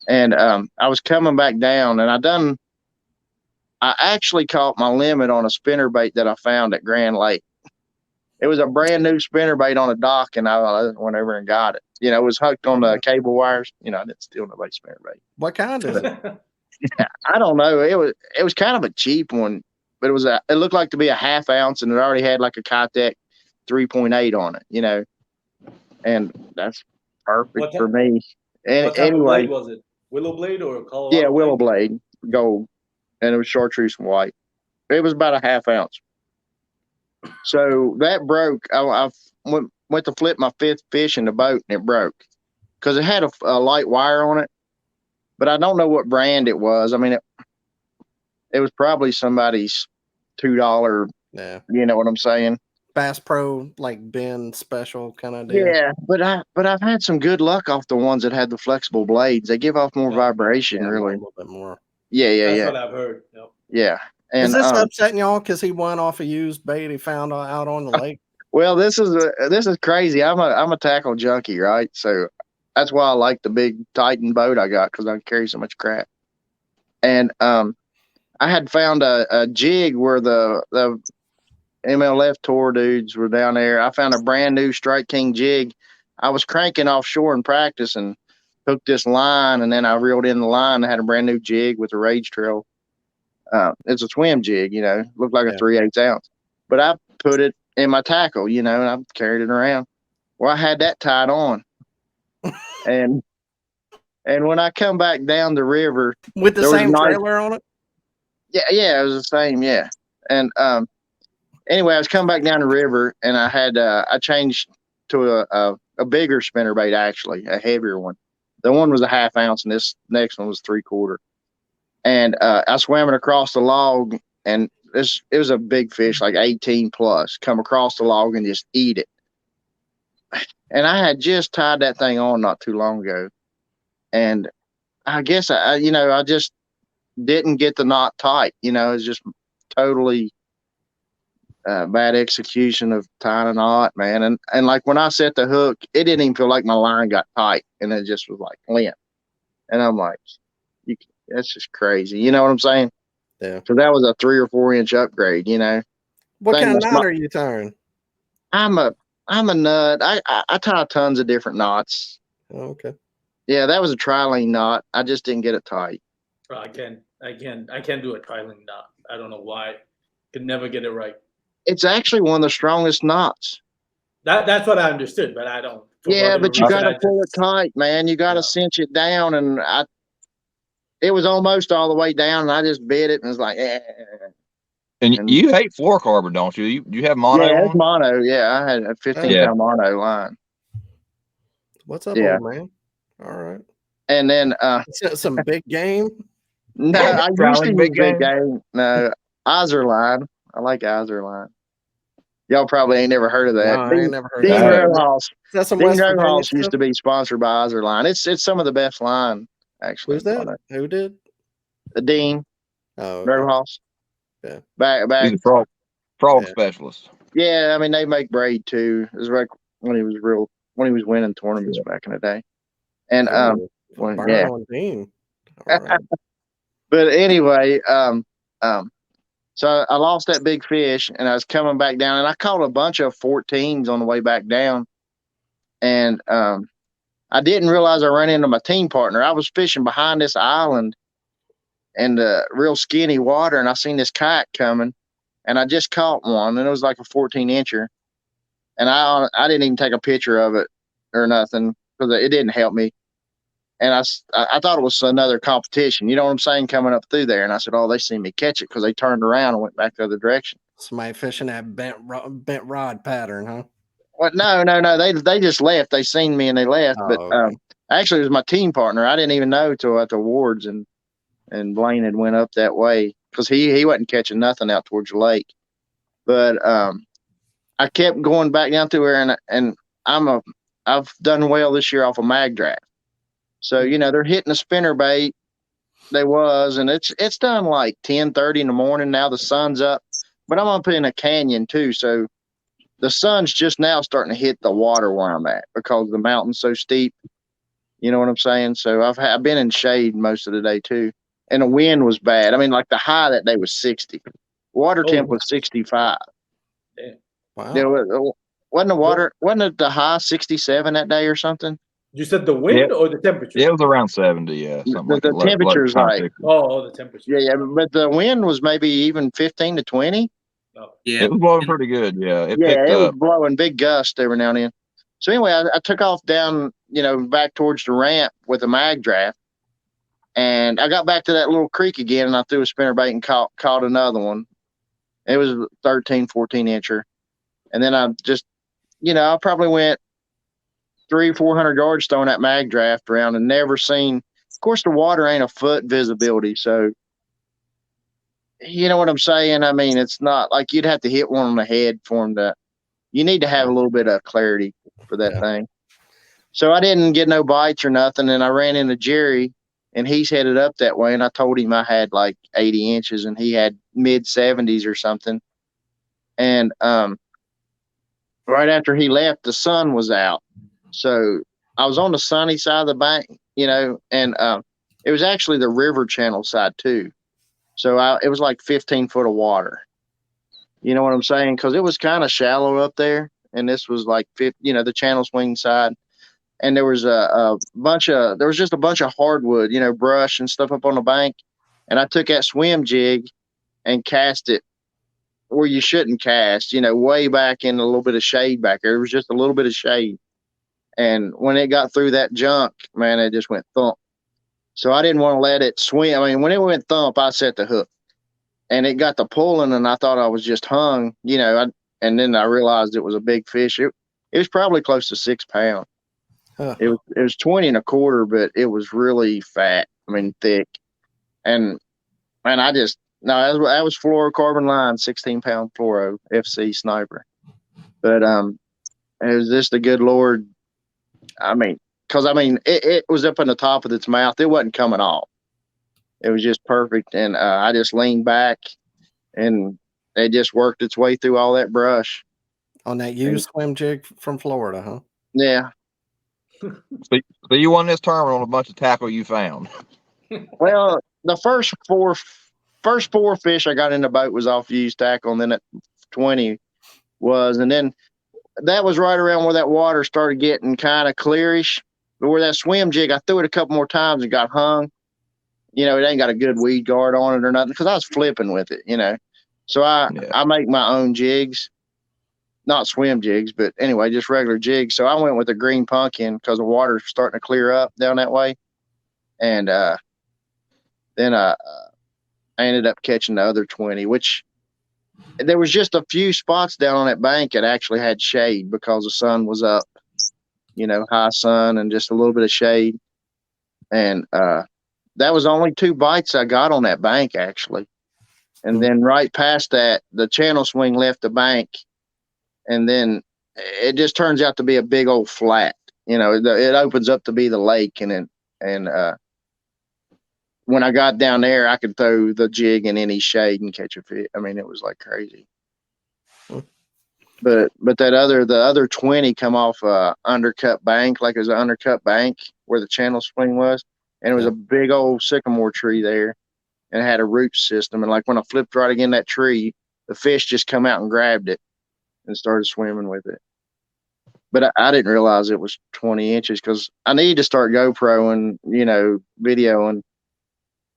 And I was coming back down, and I actually caught my limit on a spinner bait that I found at Grand Lake. It was a brand new spinner bait on a dock, and I went over and got it. It was hooked on the cable wires. I didn't steal nobody's spinner bait. What kind is it? I don't know. It was kind of a cheap one, but it looked like to be a 1/2 ounce, and it already had like a Kitech 3.8 on it, and that's perfect for me. And what type anyway, of blade was it? Willow blade or Colorado? Yeah, willow blade, gold, and it was chartreuse and white. It was about a 1/2 ounce. So that broke. I went to flip my 5th fish in the boat, and it broke because it had a light wire on it, but I don't know what brand it was. I mean, it was probably somebody's $2. Yeah. You know what I'm saying? Bass Pro like bend special kind of deal. Yeah, but I've had some good luck off the ones that had the flexible blades. They give off more Yeah. vibration, Yeah, a really. little bit more. That's Yeah. what I've heard. Yep. Yeah. Is And this upsetting y'all because he went off a used bait he found out on the lake? well, this is crazy. I'm a tackle junkie, right? So that's why I like the big Titan boat I got, because I carry so much crap. And I had found a jig where the MLF tour dudes were down there. I found a brand new Strike King jig. I was cranking offshore in practice and hooked this line, and then I reeled in the line and had a brand new jig with a Rage Trail. It's a swim jig, looked like a 3/8 ounce. But I put it in my tackle, and I carried it around. Well, I had that tied on. and when I come back down the river with the same trailer on it? Yeah, it was the same, yeah. And anyway, I was coming back down the river, and I had I changed to a bigger spinnerbait, actually, a heavier one. The one was a 1/2 ounce, and this next one was 3/4. And I swam it across the log, and it was a big fish, like 18 plus, come across the log and just eat it. And I had just tied that thing on not too long ago, and I guess I just didn't get the knot tight. It's just totally bad execution of tying a knot, man. And like when I set the hook, it didn't even feel like my line got tight, and it just was like lint. And I'm like, that's just crazy. You know what I'm saying? Yeah. So that was a 3 or 4 inch upgrade. What kind of knot are you tying? I'm a nut. I tie tons of different knots. Oh, okay. Yeah, that was a trilene knot. I just didn't get it tight. I can't do a trilene knot. I don't know why. Could never get it right. It's actually one of the strongest knots. That's what I understood, but I don't. Yeah, but you got to pull it tight, man. You got to cinch it down, and it was almost all the way down, and I just bit it, and it's like, eh. And you hate fluorocarbon, don't you? You have mono? Yeah, it's mono. Yeah, I had a 15-pound mono line. What's up, old man? All right. And then some big game. No, I used to use big game. No, Iser line. I like Iser line. Y'all probably ain't never heard of that. No, I ain't never heard of that. That's some Dean West Virginia Rojas stuff? used to be sponsored by Iser line. It's some of the best line, actually. Who's that? Who did? The Dean. Oh, okay. Rojas. Yeah. Back. He's a frog specialist. Yeah, I mean they make braid too. It was like when he was winning tournaments back in the day. And on Dean. All right. But anyway, so I lost that big fish, and I was coming back down, and I caught a bunch of 14s on the way back down. And I didn't realize I ran into my team partner. I was fishing behind this island in the real skinny water, and I seen this kayak coming, and I just caught one, and it was like a 14-incher. And I didn't even take a picture of it or nothing because it didn't help me. And I thought it was another competition, you know what I'm saying, coming up through there. And I said, oh, they seen me catch it, because they turned around and went back the other direction. Somebody fishing that bent rod pattern, huh? Well, no. They just left. They seen me and they left. Oh, but okay. Actually, it was my team partner. I didn't even know till at the awards, and Blaine had went up that way because he wasn't catching nothing out towards the lake. But I kept going back down through there, and I've done well this year off a mag draft. So, they're hitting a spinner bait. And it's done like 10:30 in the morning. Now the sun's up, but I'm up in a canyon too. So the sun's just now starting to hit the water where I'm at because the mountain's so steep. You know what I'm saying? So I've been in shade most of the day too. And the wind was bad. I mean, like the high that day was 60. Water temp was 65. Damn. Wow. Wasn't it the high 67 that day or something? You said the wind or the temperature? Yeah, it was around 70. Yeah, something the temperature's like. Oh, the temperature. Yeah, but the wind was maybe even 15 to 20. Oh. Yeah, it was blowing pretty good. Yeah, it was blowing big gusts every now and then. So anyway, I took off down, back towards the ramp with a mag draft, and I got back to that little creek again, and I threw a spinnerbait and caught another one. It was a 13, 14-incher, and then I just, I probably went 300-400 yards throwing that mag draft around and never seen. Of course, the water ain't a foot visibility, so you know what I'm saying. I mean, it's not like you'd have to hit one on the head for him to you need to have a little bit of clarity for that Yeah. thing. So I didn't get no bites or nothing, and I ran into Jerry, and he's headed up that way, and I told him I had like 80 inches, and he had mid 70s or something. And right after he left, the sun was out, so I was on the sunny side of the bank, and it was actually the river channel side too. So it was like 15 foot of water. You know what I'm saying? Because it was kind of shallow up there, and this was like the channel swing side. And there was there was just a bunch of hardwood, brush and stuff up on the bank. And I took that swim jig and cast it where you shouldn't cast, way back in a little bit of shade back there. It was just a little bit of shade. And when it got through that junk, man, it just went thump. So I didn't want to let it swim. I mean, when it went thump, I set the hook. And it got to pulling, and I thought I was just hung, and then I realized it was a big fish. It was probably close to 6 pounds. Huh. It was 20 and a quarter, but it was really fat. I mean, thick. And I just, no, that was fluorocarbon line, 16-pound fluoro FC sniper. But it was just the good Lord. I mean, because it was up in the top of its mouth. It wasn't coming off. It was just perfect. And I just leaned back, and it just worked its way through all that brush. On that used swim jig from Florida, huh? Yeah. So you won this tournament on a bunch of tackle you found. Well, the first four fish I got in the boat was off used tackle, and then at 20 was, and then that was right around where that water started getting kind of clearish. But where that swim jig, I threw it a couple more times and got hung. It ain't got a good weed guard on it or nothing, because I was flipping with it, So I make my own jigs. Not swim jigs, but anyway, just regular jigs. So I went with a green pumpkin because the water's starting to clear up down that way. And then I ended up catching the other 20, which there was just a few spots down on that bank that actually had shade because the sun was up, high sun and just a little bit of shade. And that was only 2 bites I got on that bank, actually. And then right past that, the channel swing left the bank. And then it just turns out to be a big old flat. It opens up to be the lake, and when I got down there, I could throw the jig in any shade and catch a fish. I mean, it was like crazy. But the other 20 come off a undercut bank, like it was an undercut bank where the channel swing was, and it was a big old sycamore tree there, and it had a root system. And like when I flipped right again that tree, the fish just come out and grabbed it and started swimming with it. But I didn't realize it was 20 inches because I needed to start GoProing, videoing.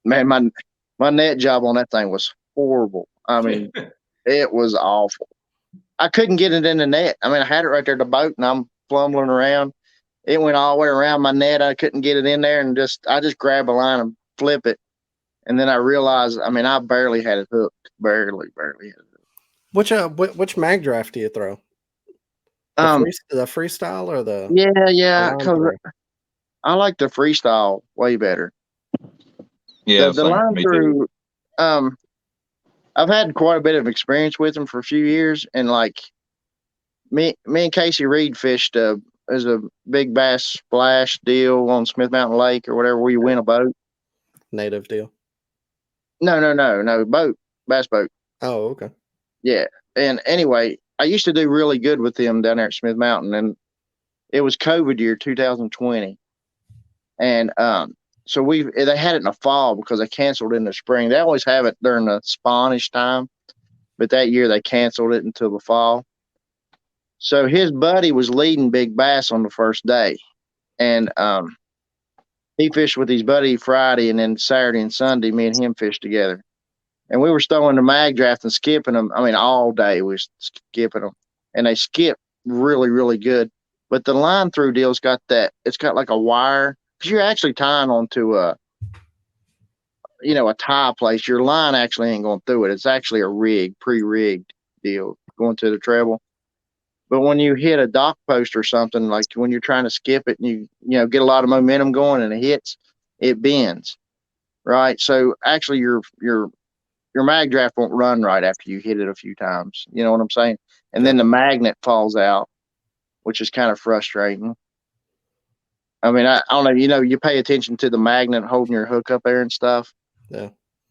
Man, my net job on that thing was horrible. I mean, it was awful. I couldn't get it in the net. I mean, I had it right there at the boat, and I'm fumbling around. It went all the way around my net. I couldn't get it in there, and I just grab a line and flip it. And then I realized, I barely had it hooked. Barely had it hooked. Which mag draft do you throw? The freestyle or the yeah, because I like the freestyle way better. Yeah, the line through. I've had quite a bit of experience with them for a few years, and like me and Casey Reed fished as a big bass splash deal on Smith Mountain Lake or whatever, where you win a boat. Native deal. No, boat, bass boat. Oh, okay. Yeah, and anyway, I used to do really good with them down there at Smith Mountain, and it was COVID year 2020, and so they had it in the fall because they canceled it in the spring. They always have it during the spawnish time, but that year they canceled it until the fall. So his buddy was leading big bass on the first day, and he fished with his buddy Friday, and then Saturday and Sunday, me and him fished together. And we were throwing the mag draft and skipping them. All day we was skipping them, and they skip really, really good. But the line through deal's got that. It's got like a wire, because you're actually tying onto a tie place. Your line actually ain't going through it. It's actually a pre-rigged deal going to the treble. But when you hit a dock post or something, like when you're trying to skip it and you get a lot of momentum going and it hits, it bends, right? So actually your your mag draft won't run right after you hit it a few times. You know what I'm saying? And then the magnet falls out, which is kind of frustrating. I mean, I don't know. You pay attention to the magnet holding your hook up there and stuff. Yeah.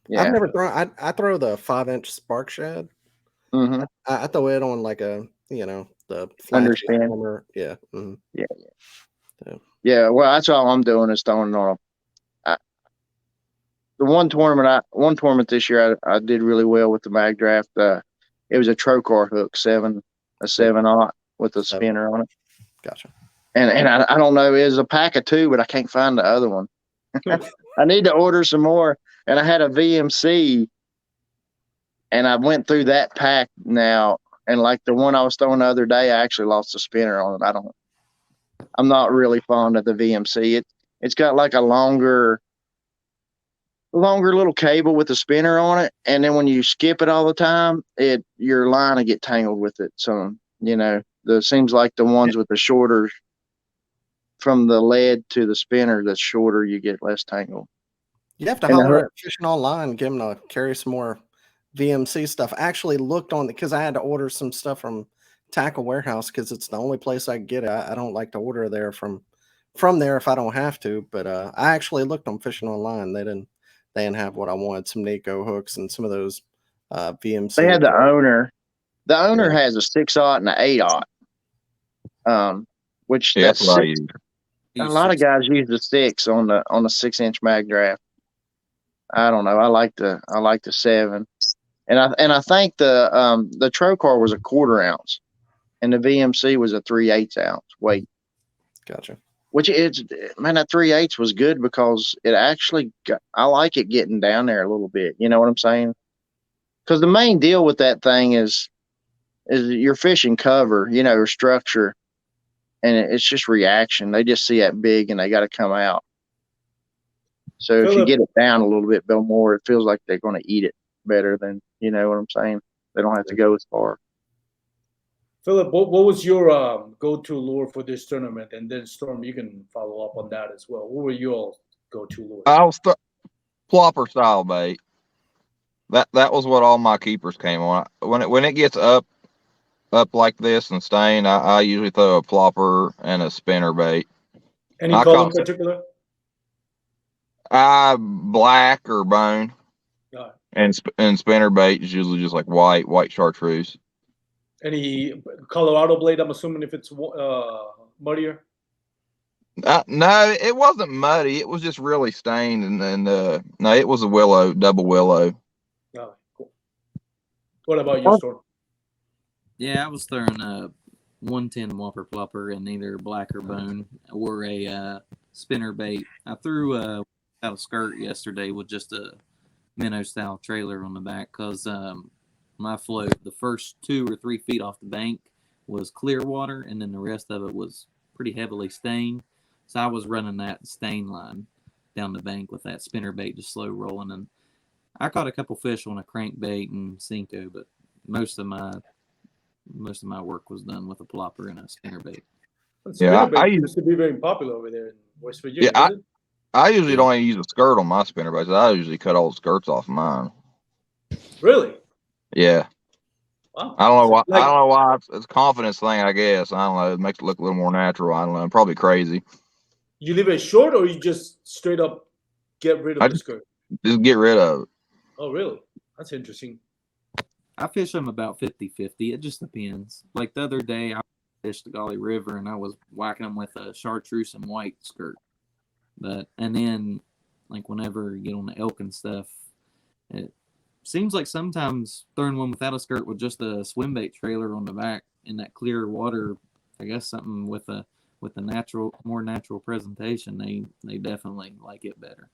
Yeah. I've never thrown. I throw the 5-inch spark shed. Mm-hmm. I throw it on like a the flat Understand. hammer. Yeah. Mm-hmm. Yeah. Well, that's all I'm doing is throwing it on. The one tournament this year, I did really well with the mag draft. It was a Trocar hook, a 7/0 with a spinner on it. Gotcha. And I don't know, it was a pack of 2, but I can't find the other one. I need to order some more. And I had a VMC, and I went through that pack now. And like the one I was throwing the other day, I actually lost the spinner on it. I'm not really fond of the VMC. It's got like a longer little cable with a spinner on it, and then when you skip it all the time, your line will get tangled with it. So seems like the ones with the shorter, from the lead to the spinner that's shorter, you get less tangled. You have to holler at Fishing Online and get them to carry some more VMC stuff. I actually looked on because I had to order some stuff from Tackle Warehouse because it's the only place I can get it. I don't like to order there from there if I don't have to. But I actually looked on Fishing Online. They didn't have what I wanted. Some Nico hooks and some of those VMC. They had the owner. The owner has a 6/0 and an 8/0. Which that's what I use. A lot of guys use the 6 on the 6-inch mag draft. I don't know. I like the 7, and I think the Trocar was a 1/4 ounce, and the VMC was a 3/8 ounce weight. Gotcha. Which that 3/8 was good because it actually I like it getting down there a little bit. You know what I'm saying? Because the main deal with that thing is you're fishing cover, or structure, and it's just reaction. They just see that big and they got to come out. So if you get it down a little bit more, it feels like they're going to eat it better than, you know what I'm saying? They don't have to go as far. Philip, what was your go-to lure for this tournament? And then Storm, you can follow up on that as well. What were your go-to lures? I was plopper style bait. That was what all my keepers came on. When it gets up like this and stained, I usually throw a plopper and a spinner bait. Any color in particular? Black or bone. And spinner bait is usually just like white chartreuse. Any Colorado blade? I'm assuming if it's muddier. No, it wasn't muddy. It was just really stained, and no, it was a double willow. Oh, cool. What about you, Storm? Yeah, I was throwing a 110 Whopper Plopper in either black or bone or a spinner bait. I threw out a skirt yesterday with just a minnow style trailer on the back because my float, the first 2 or 3 feet off the bank was clear water, and then the rest of it was pretty heavily stained. So I was running that stain line down the bank with that spinner bait just slow rolling, and I caught a couple fish on a crankbait and Cinco, but most of my work was done with a plopper and a spinner bait. Yeah, I used to be very popular over there in West Virginia. Yeah, I usually don't even use a skirt on my spinner baits. I usually cut all the skirts off of mine. Really? Yeah. Wow. I don't know why. I don't know why. It's a confidence thing, I guess. I don't know. It makes it look a little more natural. I don't know. I'm probably crazy. You leave it short, or you just straight up get rid of the skirt? Just get rid of it. Oh, really? That's interesting. I fish them about 50-50. It just depends. Like the other day, I fished the Golly River, and I was whacking them with a chartreuse and white skirt. And then, like whenever you get on the elk and stuff, it seems like sometimes throwing one without a skirt with just a swim bait trailer on the back in that clear water, I guess something with a more natural presentation, they definitely like it better.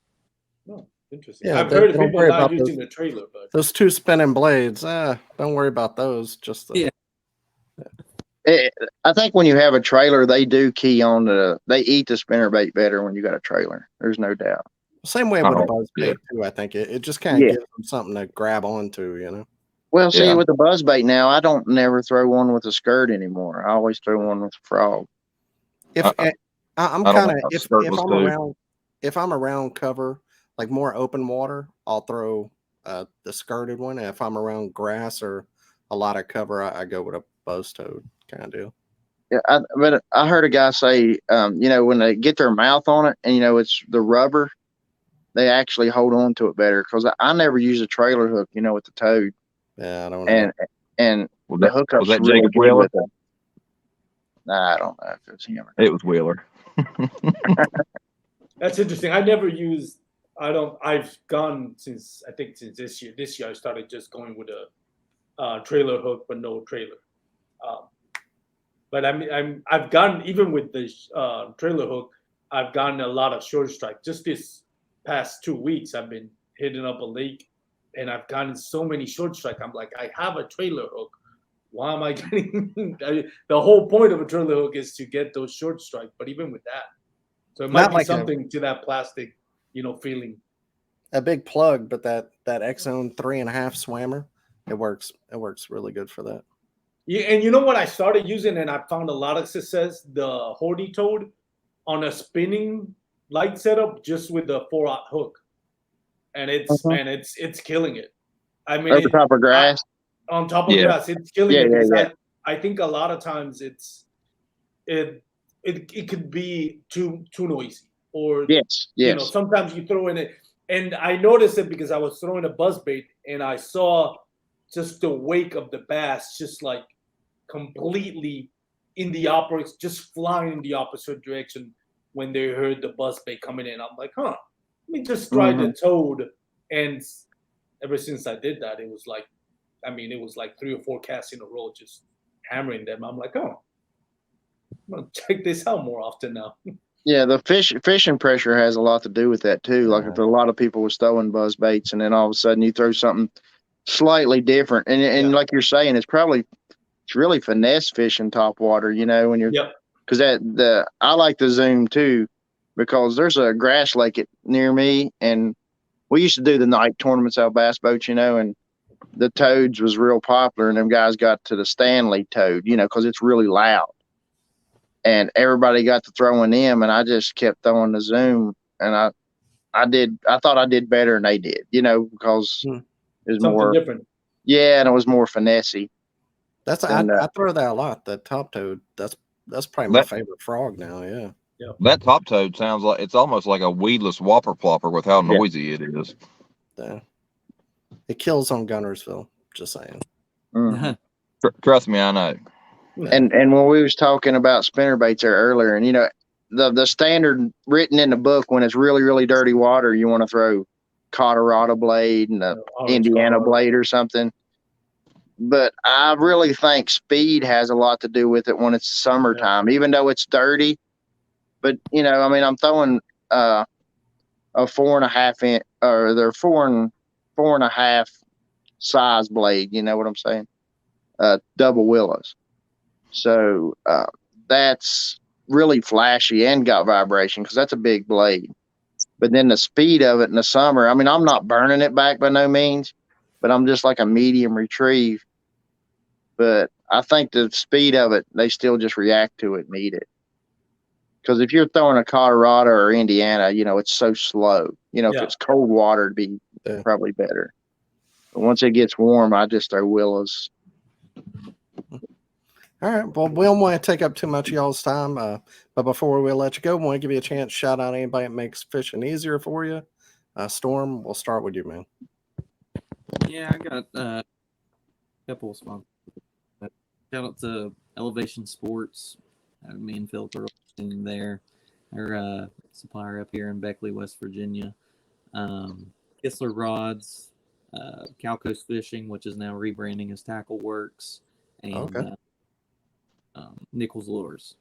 Oh, interesting. Yeah, I've heard of don't people worry not about using the trailer, but those 2 spinning blades. Don't worry about those. Just Yeah. I think when you have a trailer, they do key on they eat the spinner bait better when you got a trailer. There's no doubt. Same way with a buzz bait too. I think it just kind of gives them something to grab onto, Well, see, with the buzz bait now, I don't never throw one with a skirt anymore. I always throw one with a frog. If I'm around cover, like more open water, I'll throw the skirted one. And if I'm around grass or a lot of cover, I go with a buzz toad kind of deal. Yeah, but I heard a guy say, when they get their mouth on it and it's the rubber, they actually hold on to it better. Because I never use a trailer hook, with the toad, Yeah, I don't know. and Was the that, hookup's was that really Jacob good Wheeler? with it. Nah, I don't know if it's him or not. It was Wheeler. That's interesting. I've gone since this year. This year I started just going with a trailer hook, but no trailer. But I've gotten, even with the trailer hook, I've gotten a lot of short strike. Just this past 2 weeks, I've been hitting up a lake, and I've gotten so many short strike. I'm like, I have a trailer hook. Why am I getting? The whole point of a trailer hook is to get those short strike. But even with that, so it might Not be like something to that plastic, feeling. a big plug, but that X-Zone 3.5 swammer, it works really good for that. Yeah, and you know what I started using, and I found a lot of success, the Horty Toad on a spinning light setup, just with the 4/0 hook, and it's killing it. I mean, Over top of grass. on top of Yeah. grass, it's killing Yeah, it because yeah. I think a lot of times it could be too noisy, or Yes. sometimes you throw in it, and I noticed it because I was throwing a buzz bait and I saw just the wake of the bass just like completely just flying in the opposite direction when they heard the buzz bait coming in. I'm like, let me just try the toad. And ever since I did that, it was like 3 or 4 casts in a row, just hammering them. I'm like, I'm gonna check this out more often now. Yeah, the fishing pressure has a lot to do with that too. Like if a lot of people was throwing buzz baits, and then all of a sudden you throw something slightly different, and like you're saying, it's really finesse fishing top water. When you're because I like the zoom too, because there's a grass lake near me, and we used to do the night tournaments out bass boats, and the toads was real popular, and them guys got to the Stanley toad, because it's really loud. And everybody got to throwing them, and I just kept throwing the zoom, and I thought I did better than they did, because it was something more different. Yeah, and it was more finessey. I throw that a lot. The top toad. That's probably my favorite frog now. Yeah. That top toad sounds like it's almost like a weedless whopper plopper with how noisy it is. Yeah. It kills on Gunnersville. Just saying. Mm-hmm. Trust me, I know. And when we was talking about spinnerbaits there earlier, and the standard written in the book, when it's really, really dirty water, you want to throw Colorado blade and the Indiana blade or something. But I really think speed has a lot to do with it when it's summertime, even though it's dirty. But I'm throwing a 4.5 inch, or they're 4.5 size blade. You know what I'm saying? Double willows. So that's really flashy and got vibration, because that's a big blade. But then the speed of it in the summer, I'm not burning it back by no means, but I'm just like a medium retrieve. But I think the speed of it, they still just react to it and eat it. Because if you're throwing a Colorado or Indiana, it's so slow. If it's cold water, it'd be probably better. But once it gets warm, I just throw willows. All right. Well, we don't want to take up too much of y'all's time. But before we let you go, we want to give you a chance to shout out anybody that makes fishing easier for you. Storm, we'll start with you, man. Yeah, I got a couple of sponsors. Shout out to Elevation Sports. Me and Phil are there. They're a supplier up here in Beckley, West Virginia. Kistler Rods, Calcoast Fishing, which is now rebranding as Tackle Works, and Nichols Lures.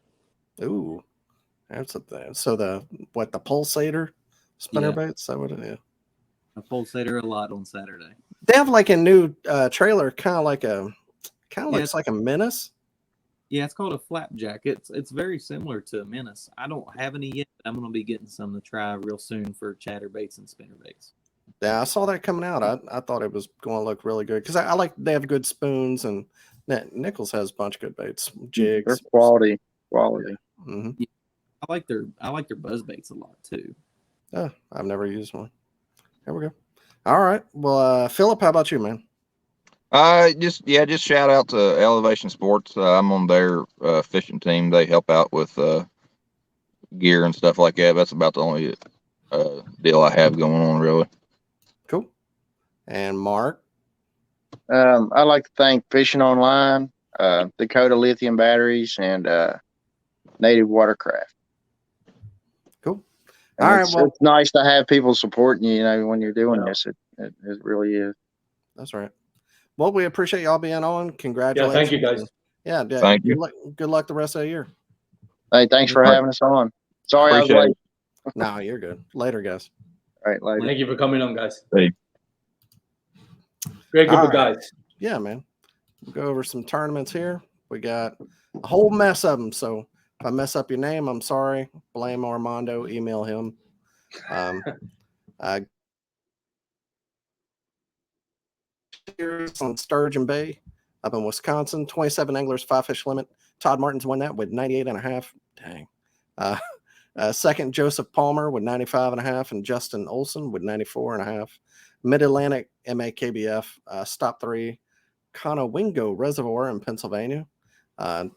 Ooh, that's a thing. So the pulsator spinnerbaits? Is that what it is? A pulsator a lot on Saturday. They have like a new trailer, looks like a Menace. Yeah, it's called a Flapjack. It's very similar to a Menace. I don't have any yet. I'm going to be getting some to try real soon for chatterbaits and spinnerbaits. Yeah, I saw that coming out. I thought it was going to look really good, because I like they have good spoons, and Nichols has a bunch of good baits, jigs. They're quality. Yeah. Mm-hmm. Yeah, I like their buzz baits a lot too. I've never used one. There we go. All right. Well, Philip, how about you, man? Just shout out to Elevation Sports. I'm on their fishing team. They help out with gear and stuff like that. That's about the only deal I have going on, really. Cool. And Mark? I'd like to thank Fishing Online, Dakota Lithium Batteries, and Native Watercraft. Cool. And All right. Well, it's nice to have people supporting you, when you're doing this. It really is. that's right. Well, we appreciate y'all being on. Yeah, Congratulations. thank you guys. Yeah. Thank you. Good luck the rest of the year. Hey, thanks for having us on. Sorry I was Appreciate late. No, you're good. Later, guys. All right, later. Thank you for coming on, guys. Hey. Great group All of right. guys. Yeah, man. We'll go over some tournaments here. We got a whole mess of them. So if I mess up your name, I'm sorry. Blame Armando. Email him. On Sturgeon Bay up in Wisconsin, 27 anglers, 5 fish limit. Todd Martins won that with 98.5. Dang. Second, Joseph Palmer with 95.5, and Justin Olson with 94.5. Mid-Atlantic MAKBF stop 3, Conowingo Reservoir in Pennsylvania.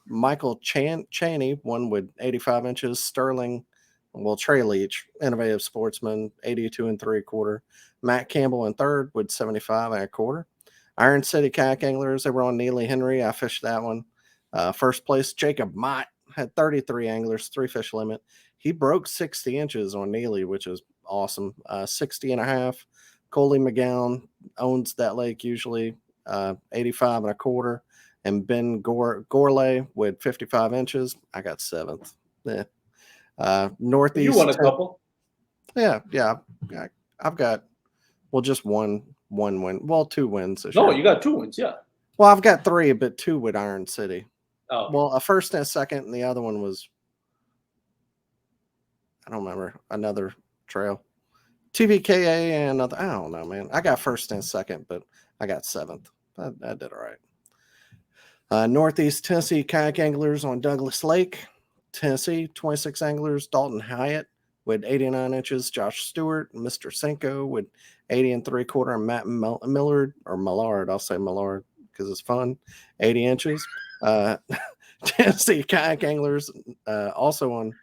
Michael Chaney won with 85 inches. Sterling, Trey Leach, Innovative Sportsman, 82 3/4. Matt Campbell in third with 75 1/4. Iron City Kayak Anglers, they were on Neely Henry. I fished that one. First place, Jacob Mott had 33 anglers, 3 fish limit. He broke 60 inches on Neely, which is awesome. 60.5. Coley McGowan owns that lake usually, 85 1/4. And Ben Gorley with 55 inches. I got 7th. Northeast. You won a couple. Yeah. I've got just one win. Well, 2 wins this No, year. you got 2 wins. Yeah. Well, I've got 3, but 2 with Iron City. Oh. Well, a first and a second, and the other one was, I don't remember, another trail. WVKA and other, I don't know, man. I got first and second, but I got 7th. I did all right. Northeast Tennessee Kayak Anglers on Douglas Lake. Tennessee, 26 anglers. Dalton Hyatt with 89 inches. Josh Stewart, Mr. Cinco with 80 3/4. And Matt Millard, or Millard, I'll say Millard because it's fun, 80 inches. Tennessee Kayak Anglers also on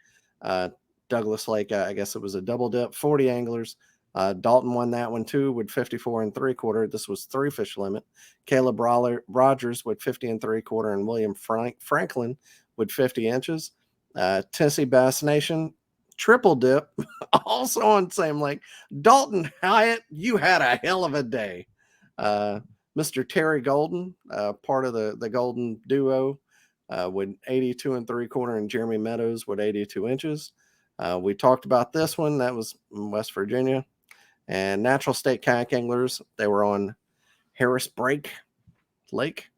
Douglas Lake. I guess it was a double dip, 40 anglers. Dalton won that one too with 54 3/4. This was 3 fish limit. Caleb Rogers with 50 3/4, and William Franklin with 50 inches. Tennessee Bass Nation triple dip, also on the same lake. Dalton Hyatt, you had a hell of a day. Mr. Terry Golden, part of the Golden duo, with 82 3/4, and Jeremy Meadows with 82 inches. We talked about this one. That was in West Virginia. And Natural State Kayak Anglers, they were on Harris Break Lake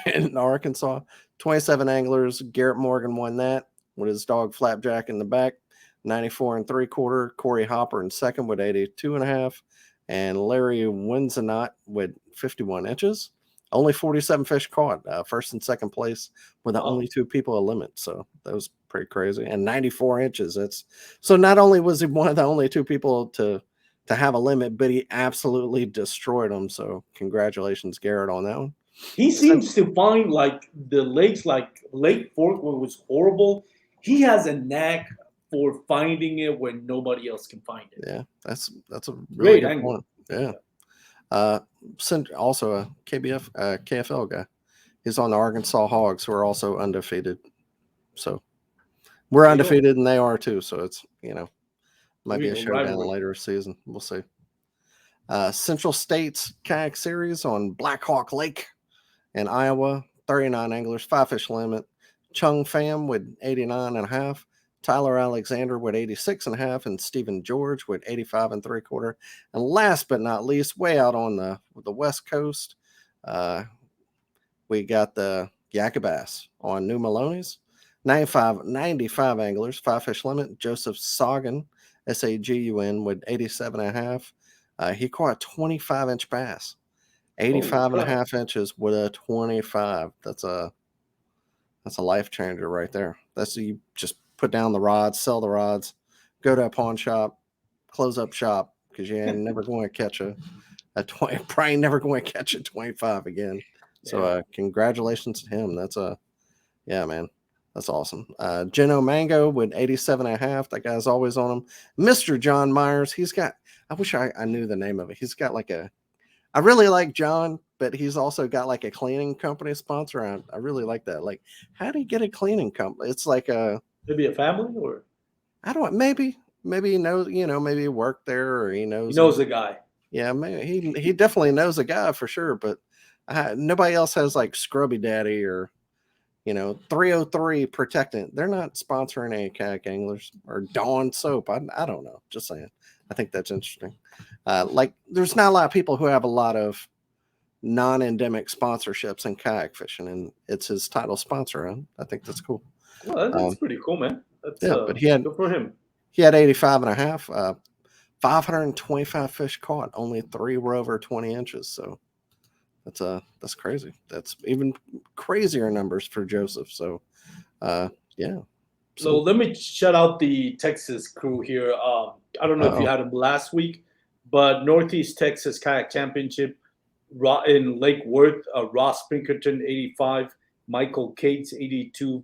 in Arkansas. 27 anglers. Garrett Morgan won that with his dog Flapjack in the back. 94 3/4. Corey Hopper in second with 82.5. And Larry Winzenot with 51 inches. Only 47 fish caught. First and second place with the only 2 people a limit. So that was pretty crazy. And 94 inches. So not only was he one of the only 2 people to have a limit, but he absolutely destroyed them. So congratulations, Garrett, on that one. He seems to find like the lakes, like Lake Fork, where it was horrible. He has a knack for finding it when nobody else can find it. Yeah, that's a really Great good angle. point. Yeah. Also a KFL guy. He's on the Arkansas Hogs, who are also undefeated. So we're undefeated and they are too. So it's, might be a showdown later this season. We'll see. Central States Kayak Series on Black Hawk Lake in Iowa. 39 anglers, 5 fish limit. Chung Pham with 89.5. Tyler Alexander with 86.5, and Stephen George with 85 3/4. And last but not least, way out on the West Coast, we got the Yakabass on New Maloney's. 95 anglers, 5 fish limit. Joseph Sagan, Sagun, with 87.5. He caught a 25-inch bass, 85.5 inches with a 25. That's a life changer right there. That's, you just put down the rods, sell the rods, go to a pawn shop, close up shop, because you're never going to catch a 20, probably never going to catch a 25 again. So congratulations to him. That's yeah, man. That's awesome. Geno Mango with 87.5. That guy's always on him. Mr. John Myers. He's got, I wish I knew the name of it. He's got like I really like John, but he's also got like a cleaning company sponsor. I really like that. Like, how do you get a cleaning company? It's like maybe a family, or I don't, maybe he knows, maybe he worked there, or he knows the guy. Yeah, maybe he definitely knows a guy for sure, but nobody else has like Scrubby Daddy or 303 Protectant. They're not sponsoring any kayak anglers, or Dawn Soap. I don't know. Just saying. I think that's interesting. Like, there's not a lot of people who have a lot of non-endemic sponsorships in kayak fishing, and it's his title sponsor. I think that's cool. Well, that's pretty cool, man. That's, but he had, good for him. He had 85.5, 525 fish caught. Only 3 were over 20 inches. So that's crazy. That's even crazier numbers for Joseph. So, yeah. So let me shout out the Texas crew here. I don't know if you had them last week, but Northeast Texas Kayak Championship in Lake Worth, Ross Pinkerton 85, Michael Cates 82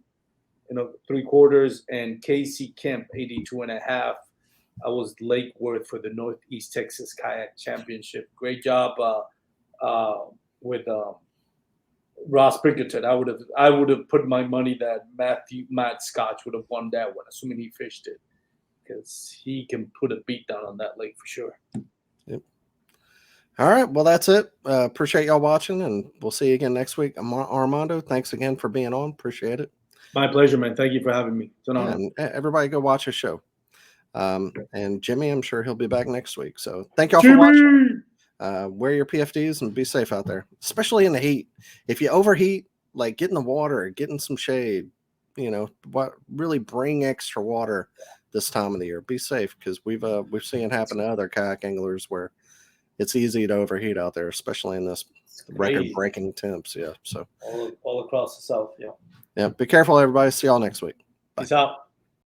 3/4, and Casey Kemp 82.5. I was Lake Worth for the Northeast Texas Kayak Championship. Great job with Ross Pinkerton. I would have put my money that Matt Scotch would have won that one, assuming he fished it, because he can put a beat down on that lake for sure. Yep. All right, well, that's it. Appreciate y'all watching, and we'll see you again next week. Armando, thanks again for being on. Appreciate it. My pleasure, man. Thank you for having me. It's an honor. And everybody go watch his show. And Jimmy, I'm sure he'll be back next week. So thank y'all for watching. Wear your PFDs and be safe out there, especially in the heat. If you overheat, like, get in the water, get in some shade, really bring extra water this time of the year. Be safe, because we've seen it happen to other kayak anglers where it's easy to overheat out there, especially in this record-breaking temps. Yeah. So all across the South. Yeah. Yeah. Be careful, everybody. See y'all next week. Peace out.